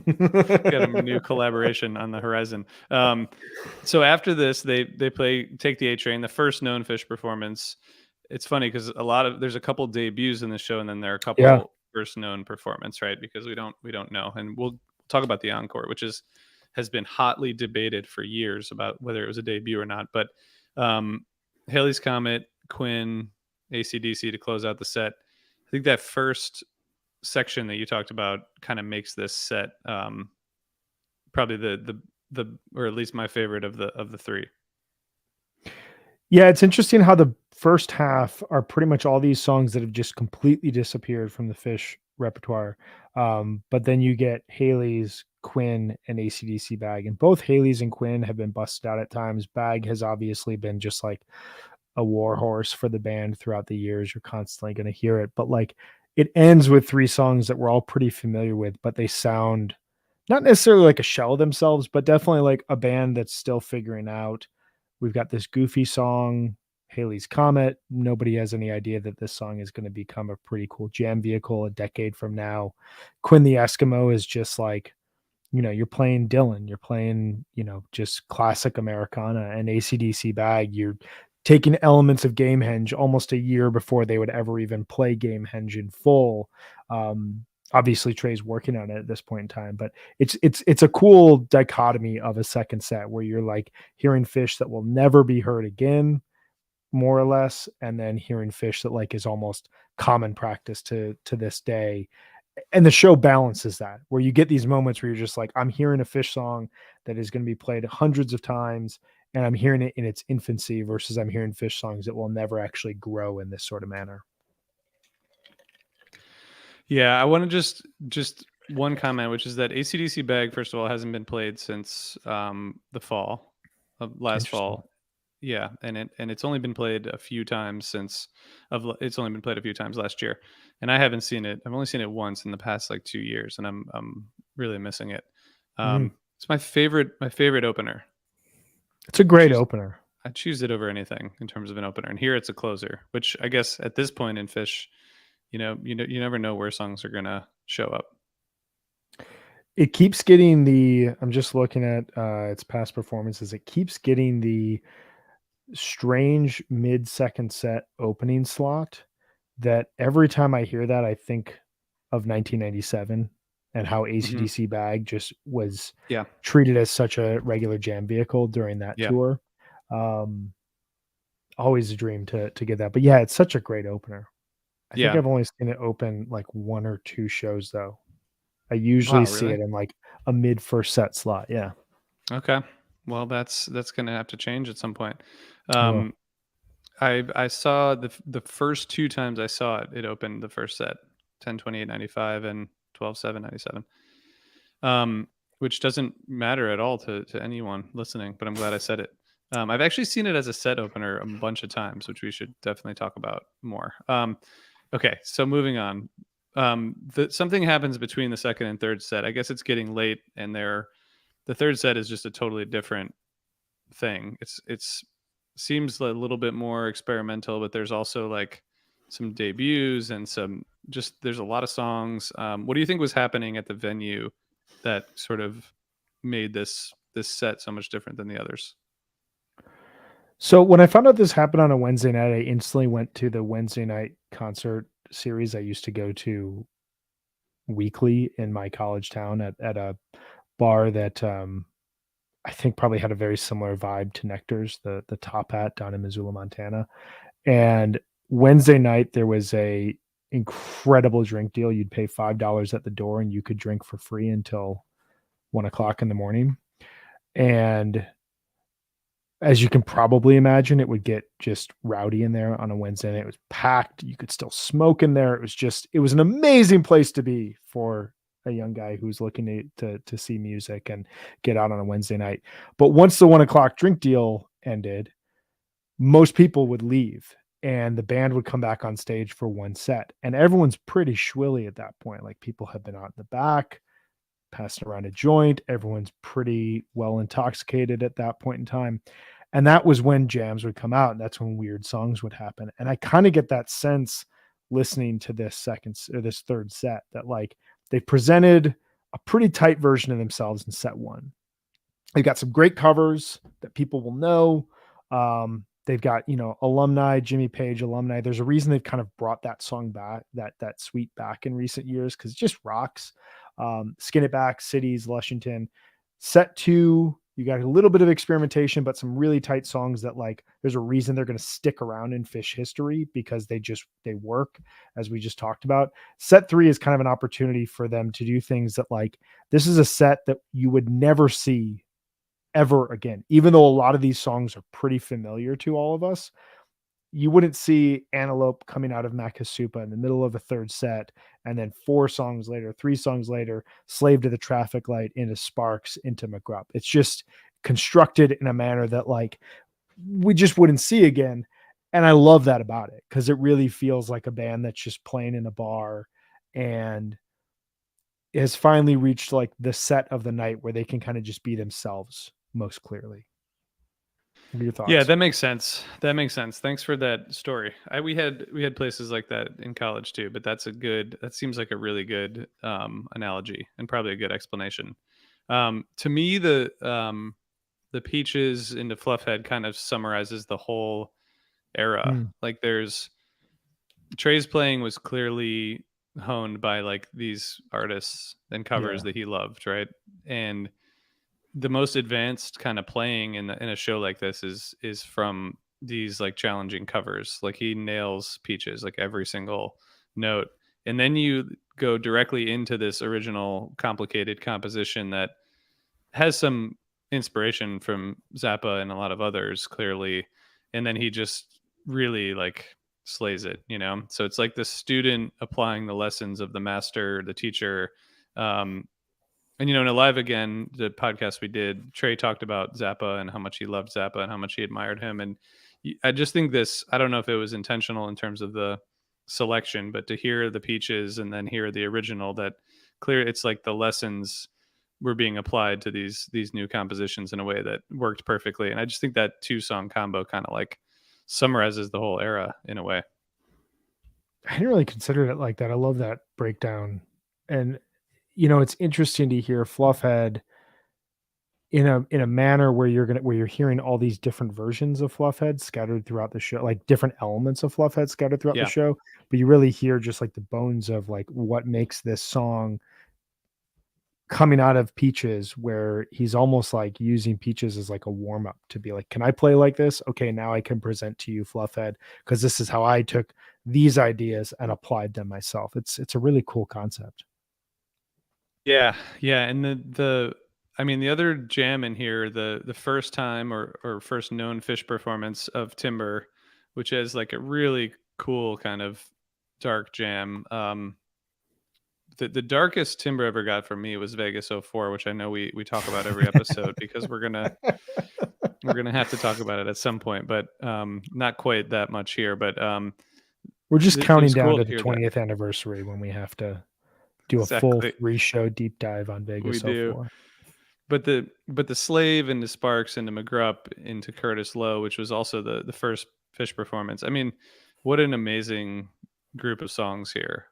[SPEAKER 1] a new collaboration on the horizon. So after this, they play Take the A Train, the first known Fish performance. It's funny because there's a couple debuts in the show, and then there are a
[SPEAKER 2] Yeah.
[SPEAKER 1] couple first known performance, right? Because we don't know, and we'll talk about the encore, which has been hotly debated for years about whether it was a debut or not. But Haley's Comet, Quinn, AC/DC to close out the set. I think that first section that you talked about kind of makes this set probably the or at least my favorite of the 3.
[SPEAKER 2] Yeah, it's interesting how the first half are pretty much all these songs that have just completely disappeared from the Fish repertoire. But then you get Haley's, Quinn, and AC/DC Bag. And both Haley's and Quinn have been busted out at times. Bag has obviously been just like a war horse for the band throughout the years. You're constantly going to hear it. But like it ends with 3 songs that we're all pretty familiar with, but they sound not necessarily like a shell of themselves, but definitely like a band that's still figuring out. We've got this goofy song, Haley's Comet. Nobody has any idea that this song is going to become a pretty cool jam vehicle a decade from now. Quinn the Eskimo is just like, you're playing Dylan, you're playing, just classic Americana. And AC/DC Bag, you're taking elements of Gamehenge almost a year before they would ever even play Gamehenge in full. Obviously Trey's working on it at this point in time, but it's a cool dichotomy of a second set where you're like hearing Fish that will never be heard again, more or less, and then hearing Fish that like is almost common practice to this day. And the show balances that, where you get these moments where you're just like, I'm hearing a Fish song that is going to be played hundreds of times, and I'm hearing it in its infancy, versus I'm hearing Fish songs that will never actually grow in this sort of manner.
[SPEAKER 1] Yeah, I want to just one comment, which is that AC/DC Bag, first of all, hasn't been played since the fall of last
[SPEAKER 2] Interesting.
[SPEAKER 1] fall. Yeah, and it's only been played a few times it's only been played a few times last year, and I haven't seen it. I've only seen it once in the past like 2 years, and I'm really missing it.
[SPEAKER 2] Mhm.
[SPEAKER 1] It's my favorite opener.
[SPEAKER 2] It's a
[SPEAKER 1] I
[SPEAKER 2] great
[SPEAKER 1] choose
[SPEAKER 2] opener.
[SPEAKER 1] I choose it over anything in terms of an opener, and here it's a closer, which I guess at this point in Fish, you never know where songs are gonna show up.
[SPEAKER 2] It keeps getting the I'm just looking at, its past performances, it keeps getting the strange mid-second set opening slot that every time I hear that, I think of 1997 and how
[SPEAKER 1] Hmm.
[SPEAKER 2] AC/DC Bag just was
[SPEAKER 1] Yeah,
[SPEAKER 2] treated as such a regular jam vehicle during that
[SPEAKER 1] yeah,
[SPEAKER 2] tour. Um, Always a dream to get that, but yeah, it's such a great opener. I think
[SPEAKER 1] yeah.
[SPEAKER 2] I've only seen it open, like, 1 or 2 shows, though. I usually
[SPEAKER 1] Wow,
[SPEAKER 2] see
[SPEAKER 1] really?
[SPEAKER 2] it in, like, a mid first set slot, yeah.
[SPEAKER 1] Okay. Well, that's gonna have to change at some point.
[SPEAKER 2] Well,
[SPEAKER 1] Um, I saw the first two times I saw it, it opened the first set, 10:28:95 and 12:7:97. Which doesn't matter at all to anyone listening, but I'm glad I said it. I've actually seen it as a set opener a bunch of times, which we should definitely talk about more. Okay, so moving on. Something happens between the second and third set. I guess it's getting late, and the third set is just a totally different thing. It's seems a little bit more experimental, but there's also like some debuts and some just there's a lot of songs. What do you think was happening at the venue that sort of made this set so much different than the others?
[SPEAKER 2] so when I found out this happened on a Wednesday night, I instantly went to the Wednesday night concert series I used to go to weekly in my college town at a bar that, I think probably had a very similar vibe to Nectar's, the Top Hat down in Missoula, Montana. And Wednesday night, there was a incredible drink deal. You'd pay $5 at the door and you could drink for free until 1 o'clock in the morning. And as you can probably imagine, it would get just rowdy in there on a Wednesday night. It was packed. You could still smoke in there. It was an amazing place to be for a young guy who's looking to see music and get out on a Wednesday night. But once the 1 o'clock drink deal ended, most people would leave and the band would come back on stage for one set. And everyone's pretty shwilly at that point. Like people have been out in the back, passing around a joint. Everyone's pretty well intoxicated at that point in time. And that was when jams would come out. And that's when weird songs would happen. And I kind of get that sense listening to this third set that like they presented a pretty tight version of themselves in set one. They've got some great covers that people will know. They've got, alumni, Jimmy Page alumni. There's a reason they've kind of brought that song back, that suite back in recent years because it just rocks. Skin It Back, Cities, Lushington. Set two, you got a little bit of experimentation, but some really tight songs that like there's a reason they're going to stick around in Fish history because they work, as we just talked about. Set three is kind of an opportunity for them to do things that like this is a set that you would never see ever again. Even though a lot of these songs are pretty familiar to all of us, you wouldn't see Antelope coming out of Makasupa in the middle of a third set, and then 4 songs later, 3 songs later, Slave to the Traffic Light into Sparks into McGrupp. It's just constructed in a manner that like we just wouldn't see again. And I love that about it because it really feels like a band that's just playing in a bar and has finally reached like the set of the night where they can kind of just be themselves most clearly. What are your
[SPEAKER 1] Yeah,
[SPEAKER 2] thoughts?
[SPEAKER 1] that makes sense. That makes sense. Thanks for that story. We had places like that in college too, but that seems like a really good analogy and probably a good explanation. To me, the Peaches into Fluffhead kind of summarizes the whole era.
[SPEAKER 2] Mm,
[SPEAKER 1] Like there's Trey's playing was clearly honed by like these artists and covers
[SPEAKER 2] yeah.
[SPEAKER 1] that he loved, right? And the most advanced kind of playing in a show like this is from these like challenging covers. Like he nails Peaches like every single note, and then you go directly into this original complicated composition that has some inspiration from Zappa and a lot of others clearly, and then he just really like slays it, you know. So it's like the student applying the lessons of the master, the teacher, um, And, in Alive Again, the podcast we did, Trey talked about Zappa and how much he loved Zappa and how much he admired him. And I just think this, I don't know if it was intentional in terms of the selection, but to hear the Peaches and then hear the original, that clear, it's like the lessons were being applied to these new compositions in a way that worked perfectly. And I just think that 2-song combo kind of like summarizes the whole era in a way.
[SPEAKER 2] I didn't really consider it like that. I love that breakdown. And it's interesting to hear Fluffhead in a manner where you're hearing all these different versions of Fluffhead scattered throughout the show, like different elements of Fluffhead scattered throughout the
[SPEAKER 1] Yeah.
[SPEAKER 2] show, but you really hear just like the bones of like what makes this song coming out of Peaches, where he's almost like using Peaches as like a warm up to be like, can I play like this? Okay, now I can present to you Fluffhead, because this is how I took these ideas and applied them myself. It's a really cool concept.
[SPEAKER 1] Yeah, yeah, and the other jam in here, the first time or first known Fish performance of Timber, which is like a really cool kind of dark jam. The darkest Timber ever got from me was Vegas '04, which I know we talk about every episode because we're gonna have to talk about it at some point, but not quite that much here. But
[SPEAKER 2] We're just
[SPEAKER 1] it
[SPEAKER 2] counting
[SPEAKER 1] was
[SPEAKER 2] down
[SPEAKER 1] cool
[SPEAKER 2] to
[SPEAKER 1] to
[SPEAKER 2] the
[SPEAKER 1] hear that.
[SPEAKER 2] 20th anniversary when we have to do a full
[SPEAKER 1] Exactly,
[SPEAKER 2] 3-show deep dive on
[SPEAKER 1] we
[SPEAKER 2] Vegas
[SPEAKER 1] do.
[SPEAKER 2] '04.
[SPEAKER 1] But the Slave into Sparks into McGrupp into Curtis Lowe, which was also the first Fish performance. I mean, what an amazing group of songs here.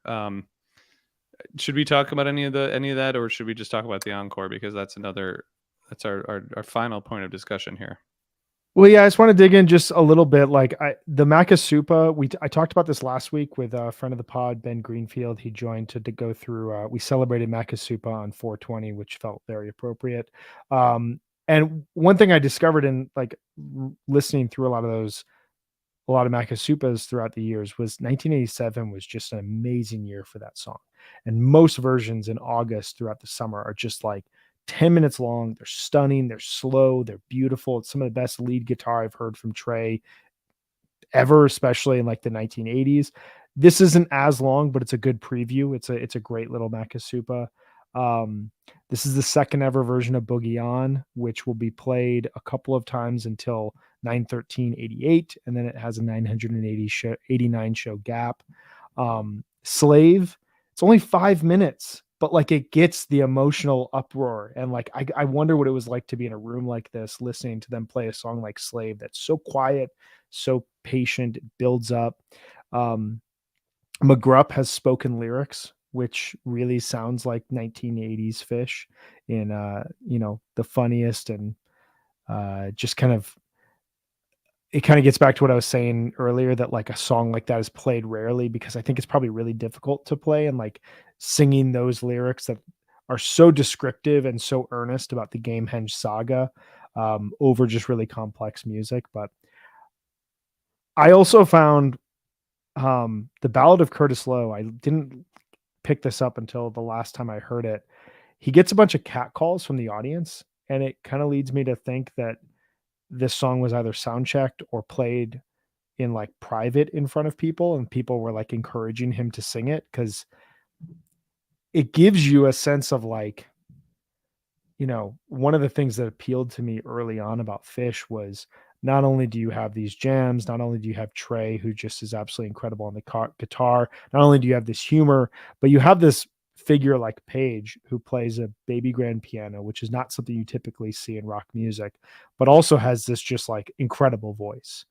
[SPEAKER 1] Should we talk about any of that, or should we just talk about the encore, because that's our final point of discussion here.
[SPEAKER 2] Well, yeah, I just want to dig in just a little bit. Like the Makasupa, I talked about this last week with a friend of the pod, Ben Greenfield. He joined to go through. We celebrated Makasupa on 420, which felt very appropriate. And one thing I discovered in like listening through a lot of Makasupas throughout the years was 1987 was just an amazing year for that song. And most versions in August throughout the summer are just like 10 minutes long. They're stunning, they're slow, they're beautiful. It's some of the best lead guitar I've heard from Trey ever, especially in like the 1980s. This isn't as long, but it's a good preview. It's a great little Makasupa. Um, this is the second ever version of Boogie On, which will be played a couple of times until 9/13/88, and then it has a 989 show gap. Slave, it's only 5 minutes, but like it gets the emotional uproar, and like I wonder what it was like to be in a room like this, listening to them play a song like Slave that's so quiet, so patient, it builds up. Um, McGrupp has spoken lyrics, which really sounds like 1980s Fish in the funniest and just kind of it kind of gets back to what I was saying earlier, that like a song like that is played rarely, because I think it's probably really difficult to play, and like singing those lyrics that are so descriptive and so earnest about the Gamehenge saga over just really complex music. But I also found the Ballad of Curtis Lowe. I didn't pick this up until the last time I heard it. He gets a bunch of cat calls from the audience, and it kind of leads me to think that this song was either sound checked or played in like private in front of people, and people were like encouraging him to sing it, because it gives you a sense of like, one of the things that appealed to me early on about Fish was not only do you have these jams, not only do you have Trey, who just is absolutely incredible on the guitar, not only do you have this humor, but you have this figure like Paige, who plays a baby grand piano, which is not something you typically see in rock music, but also has this just like incredible voice.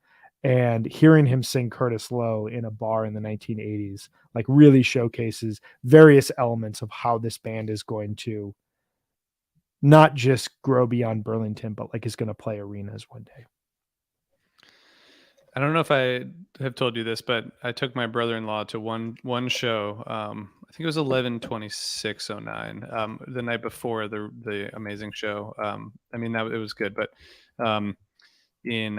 [SPEAKER 2] And hearing him sing Curtis Lowe in a bar in the 1980s, like really showcases various elements of how this band is going to not just grow beyond Burlington, but like is going to play arenas one day.
[SPEAKER 1] I don't know if I have told you this, but I took my brother-in-law to one show. I think it was 11/26/09, the night before the amazing show. I mean that it was good, but in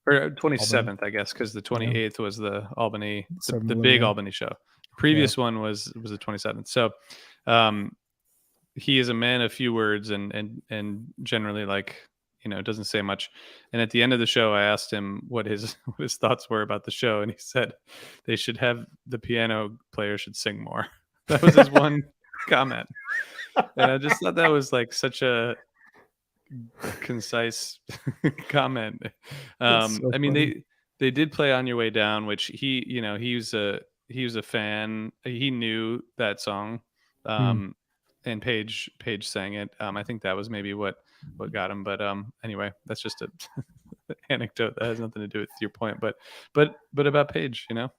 [SPEAKER 1] or
[SPEAKER 2] Albany.
[SPEAKER 1] 27th, I guess, because the
[SPEAKER 2] Yeah.
[SPEAKER 1] 28th was the Albany, the
[SPEAKER 2] Suddenly,
[SPEAKER 1] big
[SPEAKER 2] yeah.
[SPEAKER 1] Albany show. Previous one was the 27th. So um, he is a man of few words, and generally like doesn't say much. And at the end of the show, I asked him what his what his thoughts were about the show, and he said the piano player should sing more. That was his one comment. And I just thought that was like such a concise comment.
[SPEAKER 2] That's so
[SPEAKER 1] I mean,
[SPEAKER 2] funny.
[SPEAKER 1] they did play "On Your Way Down," which he was a fan. He knew that song,
[SPEAKER 2] Hmm.
[SPEAKER 1] and Paige sang it. I think that was maybe what got him. But anyway, that's just a anecdote that has nothing to do with your point. But about Paige, you know.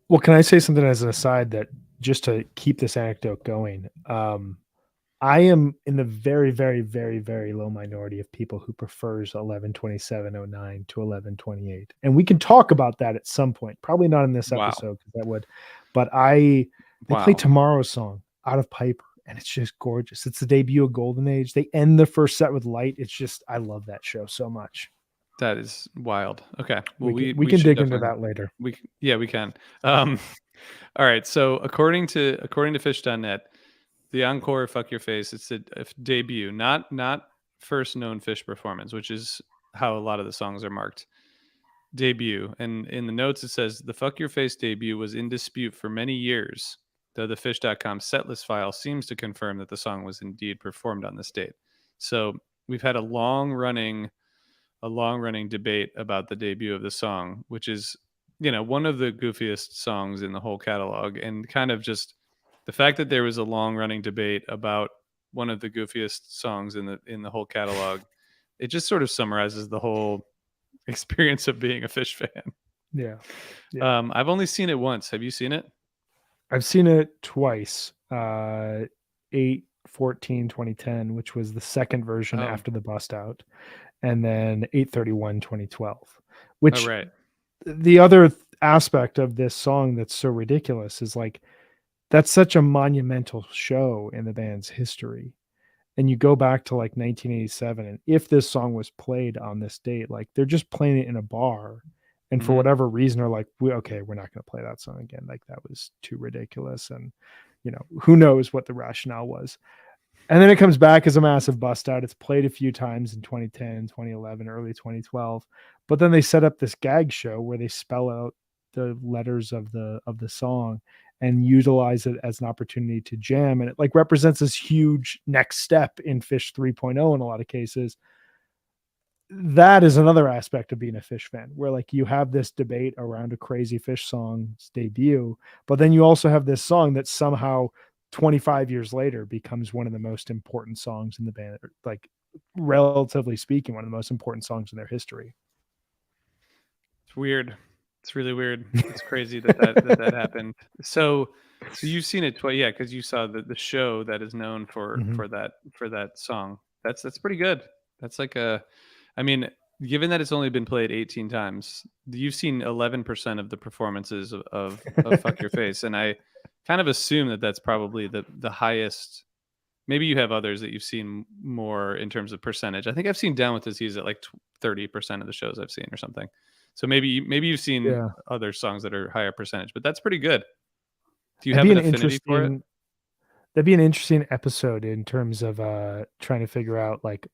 [SPEAKER 2] Well, can I say something as an aside that just to keep this anecdote going? I am in the very, very, very, very low minority of people who prefers 11:27:09 to 11:28, and we can talk about that at some point. Probably not in this
[SPEAKER 1] Wow,
[SPEAKER 2] episode because that would, but I they play
[SPEAKER 1] wow,
[SPEAKER 2] Tomorrow's song Out of Piper, and it's just gorgeous. It's the debut of Golden Age. They end the first set with Light. It's just I love that show so much.
[SPEAKER 1] that is wild. Okay, well,
[SPEAKER 2] We
[SPEAKER 1] we
[SPEAKER 2] can
[SPEAKER 1] should
[SPEAKER 2] dig into
[SPEAKER 1] definitely
[SPEAKER 2] that later.
[SPEAKER 1] yeah, we can. Um, all right, so according to Fish.net, the encore "Fuck Your Face," it's a debut, not first known Fish performance, which is how a lot of the songs are marked. Debut, and in the notes it says the "Fuck Your Face" debut was in dispute for many years, though the Fish.com setlist file seems to confirm that the song was indeed performed on this date. So we've had a long running debate about the debut of the song, which is, one of the goofiest songs in the whole catalog. And kind of just the fact that there was a long running debate about one of the goofiest songs in the whole catalog, it just sort of summarizes the whole experience of being a Fish fan.
[SPEAKER 2] Yeah, yeah.
[SPEAKER 1] I've only seen it once. Have you seen it?
[SPEAKER 2] I've seen it twice. 8, 14, 2010, which was the second version
[SPEAKER 1] Oh,
[SPEAKER 2] after the bust out, and then 8/31, 2012.
[SPEAKER 1] oh,
[SPEAKER 2] Which
[SPEAKER 1] right.
[SPEAKER 2] the other aspect of this song that's so ridiculous is like that's such a monumental show in the band's history. And you go back to like 1987, and if this song was played on this date, like they're just playing it in a bar, and for
[SPEAKER 1] Hmm.
[SPEAKER 2] whatever reason are like, okay, we're not going to play that song again. Like that was too ridiculous, and who knows what the rationale was. And then it comes back as a massive bust out. It's played a few times in 2010, 2011, early 2012. But then they set up this gag show where they spell out the letters of the song and utilize it as an opportunity to jam. And it like represents this huge next step in Fish 3.0 in a lot of cases. That is another aspect of being a Fish fan, where like you have this debate around a crazy Fish song's debut, but then you also have this song that somehow 25 years later becomes one of the most important songs in the band, like relatively speaking, one of the most important songs in their history.
[SPEAKER 1] It's weird. It's really weird. It's crazy that happened. So you've seen it twice, yeah, because you saw the show that is known for
[SPEAKER 2] Mhm.
[SPEAKER 1] that song. That's pretty good. That's like I mean, given that it's only been played 18 times, you've seen 11% of the performances of "Fuck Your Face," and I kind of assume that that's probably the highest. Maybe you have others that you've seen more in terms of percentage. I think I've seen Down with Disease at like 30% of the shows I've seen or something. So maybe you've seen
[SPEAKER 2] Yeah.
[SPEAKER 1] other songs that are higher percentage, but that's pretty good. Do you
[SPEAKER 2] That'd
[SPEAKER 1] have
[SPEAKER 2] be
[SPEAKER 1] an
[SPEAKER 2] an
[SPEAKER 1] affinity for it?
[SPEAKER 2] interesting that'd be an interesting episode in terms of trying to figure out like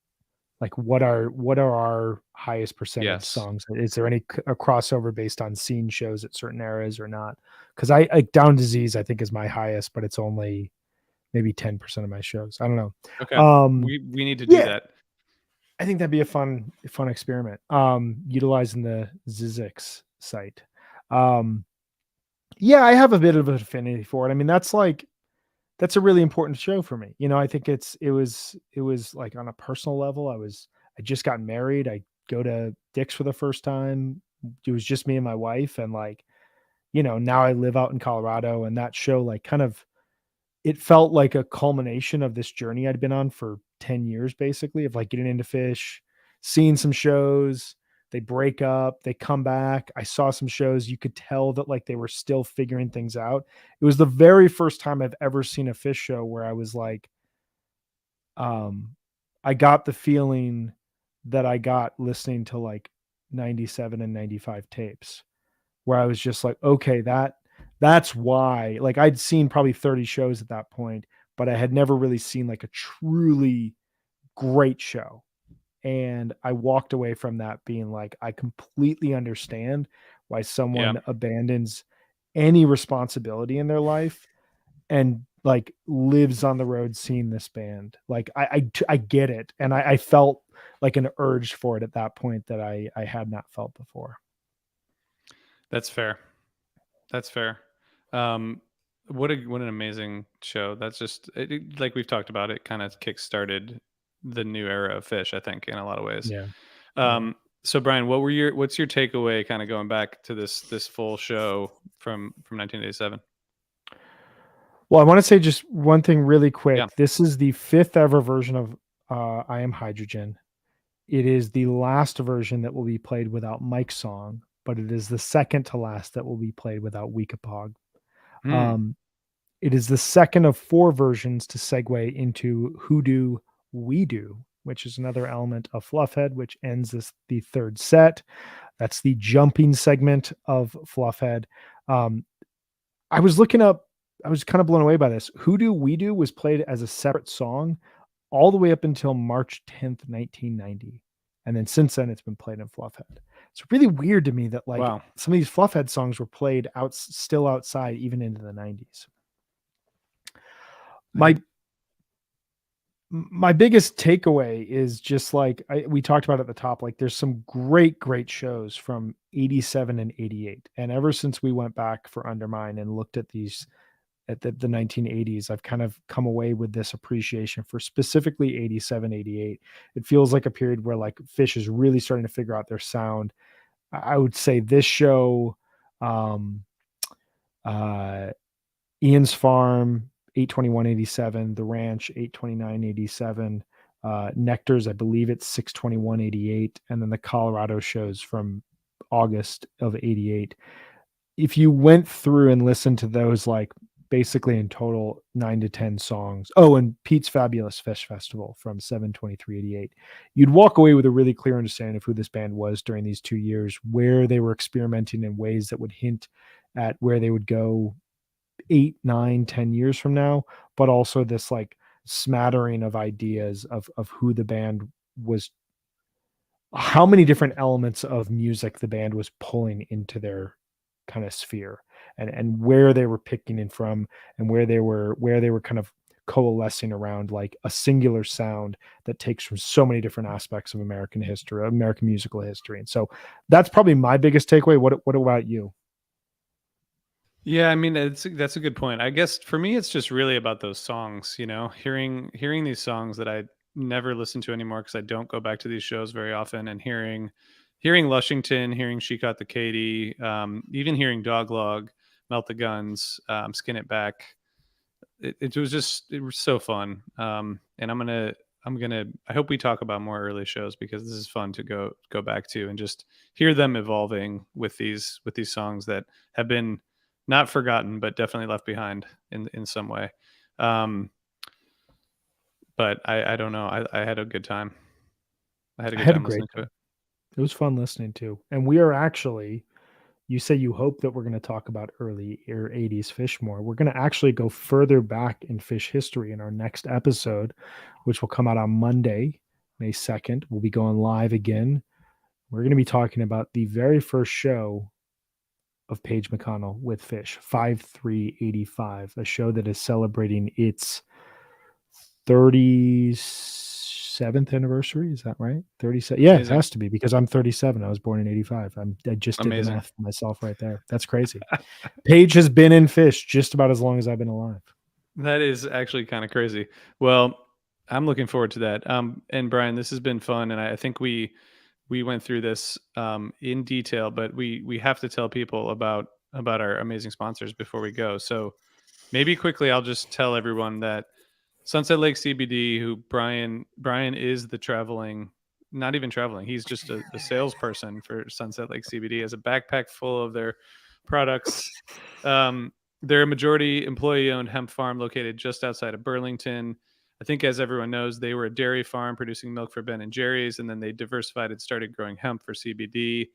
[SPEAKER 2] what are our highest percentage
[SPEAKER 1] Yes.
[SPEAKER 2] songs? Is there any a crossover based on scene shows at certain eras or not? Because I like Down Disease, I think is my highest, but it's only maybe 10% of my shows. I don't know.
[SPEAKER 1] Okay.
[SPEAKER 2] Um,
[SPEAKER 1] We need to do
[SPEAKER 2] yeah,
[SPEAKER 1] that.
[SPEAKER 2] I think that'd be a fun experiment. Utilizing the Zizix site. Um, yeah, I have a bit of an affinity for it. I mean, that's a really important show for me. I think it was like on a personal level. I just got married. I go to Dick's for the first time. It was just me and my wife, and like, now I live out in Colorado, and that show like kind of it felt like a culmination of this journey I'd been on for 10 years basically of like getting into Fish, seeing some shows, they break up, they come back. I saw some shows, you could tell that like they were still figuring things out. It was the very first time I've ever seen a Fish show where I was like, um, I got the feeling that I got listening to like 97 and 95 tapes, where I was just like, okay, that's why. Like I'd seen probably 30 shows at that point, but I had never really seen like a truly great show. And I walked away from that being like, I completely understand why
[SPEAKER 1] Yeah.
[SPEAKER 2] someone abandons any responsibility in their life and like lives on the road seeing this band. Like I get it. And I felt like an urge for it at that point that I had not felt before.
[SPEAKER 1] That's fair. That's fair. Um, what an amazing show. That's just like we've talked about. It kind of kick-started the new era of Fish, I think, in a lot of ways.
[SPEAKER 2] Yeah. Yeah.
[SPEAKER 1] Um, so Brian, what's your takeaway kind of going back to this full show from 1987?
[SPEAKER 2] Well, I want to say just one thing really
[SPEAKER 1] Yeah.
[SPEAKER 2] quick. This is the fifth ever version of I Am Hydrogen. It is the last version that will be played without Mike's song, but it is the second to last that will be played without Weekapog.
[SPEAKER 1] Hmm.
[SPEAKER 2] Um, it is the second of four versions to segue into Who Do We Do, which is another element of Fluffhead, which ends the third set. That's the jumping segment of Fluffhead. Um, I was looking up, I was kind of blown away by this. Who Do We Do was played as a separate song all the way up until March 10th, 1990. And then since then, it's been played in Fluffhead. It's really weird to me that like
[SPEAKER 1] Wow.
[SPEAKER 2] some of these Fluffhead songs were played out still outside even into the 90s.
[SPEAKER 1] I,
[SPEAKER 2] My biggest takeaway is just like we talked about at the top, like there's some great shows from 87 and 88. And ever since we went back for Undermine and looked at these at the 1980s, I've kind of come away with this appreciation for specifically 87, 88. It feels like a period where like Fish is really starting to figure out their sound. I would say this show, um, uh, Ian's Farm, 821.87, The Ranch, 829.87, Nectar's, I believe it's 621.88, and then the Colorado shows from August of 88. If you went through and listened to those, like basically in total 9 to 10 songs. Oh, and Pete's Fabulous Fish Festival from 72388. You'd walk away with a really clear understanding of who this band was during these 2 years, where they were experimenting in ways that would hint at where they would go 8, 9, 10 years from now, but also this like smattering of ideas of who the band was, how many different elements of music the band was pulling into their kind of sphere, and where they were picking it from, and where they were kind of coalescing around like a singular sound that takes from so many different aspects of American history, American musical history. And so that's probably my biggest takeaway. What about you?
[SPEAKER 1] yeah, I mean, that's a good point. I guess for me, it's just really about those songs. Hearing these songs that I never listen to anymore because I don't go back to these shows very often, and hearing Lushington, hearing She Caught the Katy, even hearing Doglog, Melt the Guns, Skin It Back. It was so fun. And I'm gonna I hope we talk about more early shows because this is fun to go back to and just hear them evolving with these songs that have been not forgotten but definitely left behind in some way. Um, but I don't know. I had a good time. I had a
[SPEAKER 2] I
[SPEAKER 1] good
[SPEAKER 2] had a
[SPEAKER 1] time
[SPEAKER 2] great
[SPEAKER 1] listening to
[SPEAKER 2] time.
[SPEAKER 1] it.
[SPEAKER 2] It was fun listening to. And we are actually, you say you hope that we're going to talk about early or 80s Fish more. We're going to actually go further back in Fish history in our next episode, which will come out on Monday, May 2nd. We'll be going live again. We're going to be talking about the very first show of Paige McConnell with Fish, 5385, a show that is celebrating its 37th anniversary. Is that right? 37. Yeah, it
[SPEAKER 1] Amazing,
[SPEAKER 2] has to be because I'm 37. I was born in 85. I just did the
[SPEAKER 1] amazing.
[SPEAKER 2] math for myself right there. That's crazy. Paige has been in Fish just about as long as I've been alive.
[SPEAKER 1] That is actually kind of crazy. Well, I'm looking forward to that. And Brian, this has been fun, and I think we went through this in detail, but we have to tell people about our amazing sponsors before we go. So maybe quickly, I'll just tell everyone that Sunset Lake CBD, who Brian is the traveling, not even traveling. He's just a salesperson for Sunset Lake CBD. Has a backpack full of their products. They're a majority employee-owned hemp farm located just outside of Burlington. I think, as everyone knows, they were a dairy farm producing milk for Ben and Jerry's, and then they diversified and started growing hemp for CBD.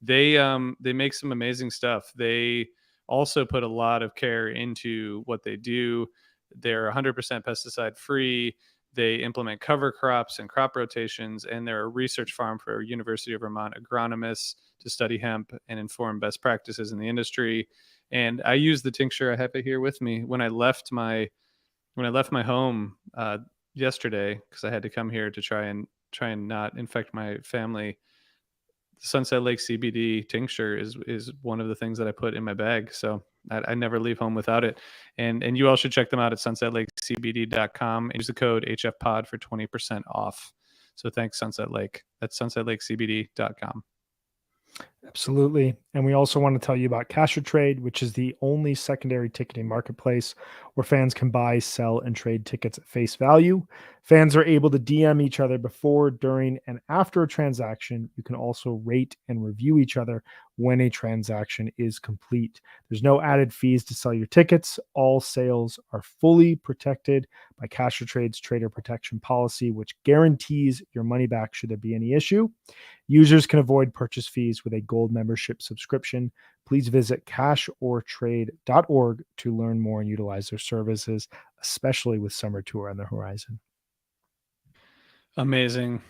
[SPEAKER 1] They make some amazing stuff. They also put a lot of care into what they do. They're 100% pesticide free. They implement cover crops and crop rotations, and they're a research farm for University of Vermont agronomists to study hemp and inform best practices in the industry. And I use the tincture. I have it here with me. When I left my when I left my home yesterday, because I had to come here to try and not infect my family, the Sunset Lake CBD tincture is one of the things that I put in my bag. So I never leave home without it. And you all should check them out at sunsetlakecbd.com and use the code HFPod for 20% off. So thanks, Sunset Lake. That's sunsetlakecbd.com.
[SPEAKER 2] Absolutely. And we also want to tell you about Cash or Trade, which is the only secondary ticketing marketplace where fans can buy, sell, and trade tickets at face value. Fans are able to DM each other before, during, and after a transaction. You can also rate and review each other when a transaction is complete. There's no added fees to sell your tickets. All sales are fully protected by Cash or Trade's trader protection policy, which guarantees your money back should there be any issue. Users can avoid purchase fees with a gold membership subscription. Please visit cashortrade.org to learn more and utilize their services, especially with Summer Tour on the horizon.
[SPEAKER 1] Amazing.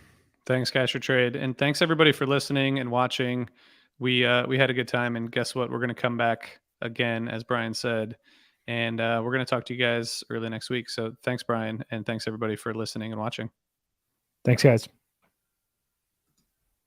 [SPEAKER 1] Thanks, Cash or Trade. And thanks everybody for listening and watching. We had a good time, and guess what? We're gonna come back again, as Brian said. And we're gonna talk to you guys early next week. So thanks, Brian, and thanks everybody for listening and watching.
[SPEAKER 2] Thanks, guys.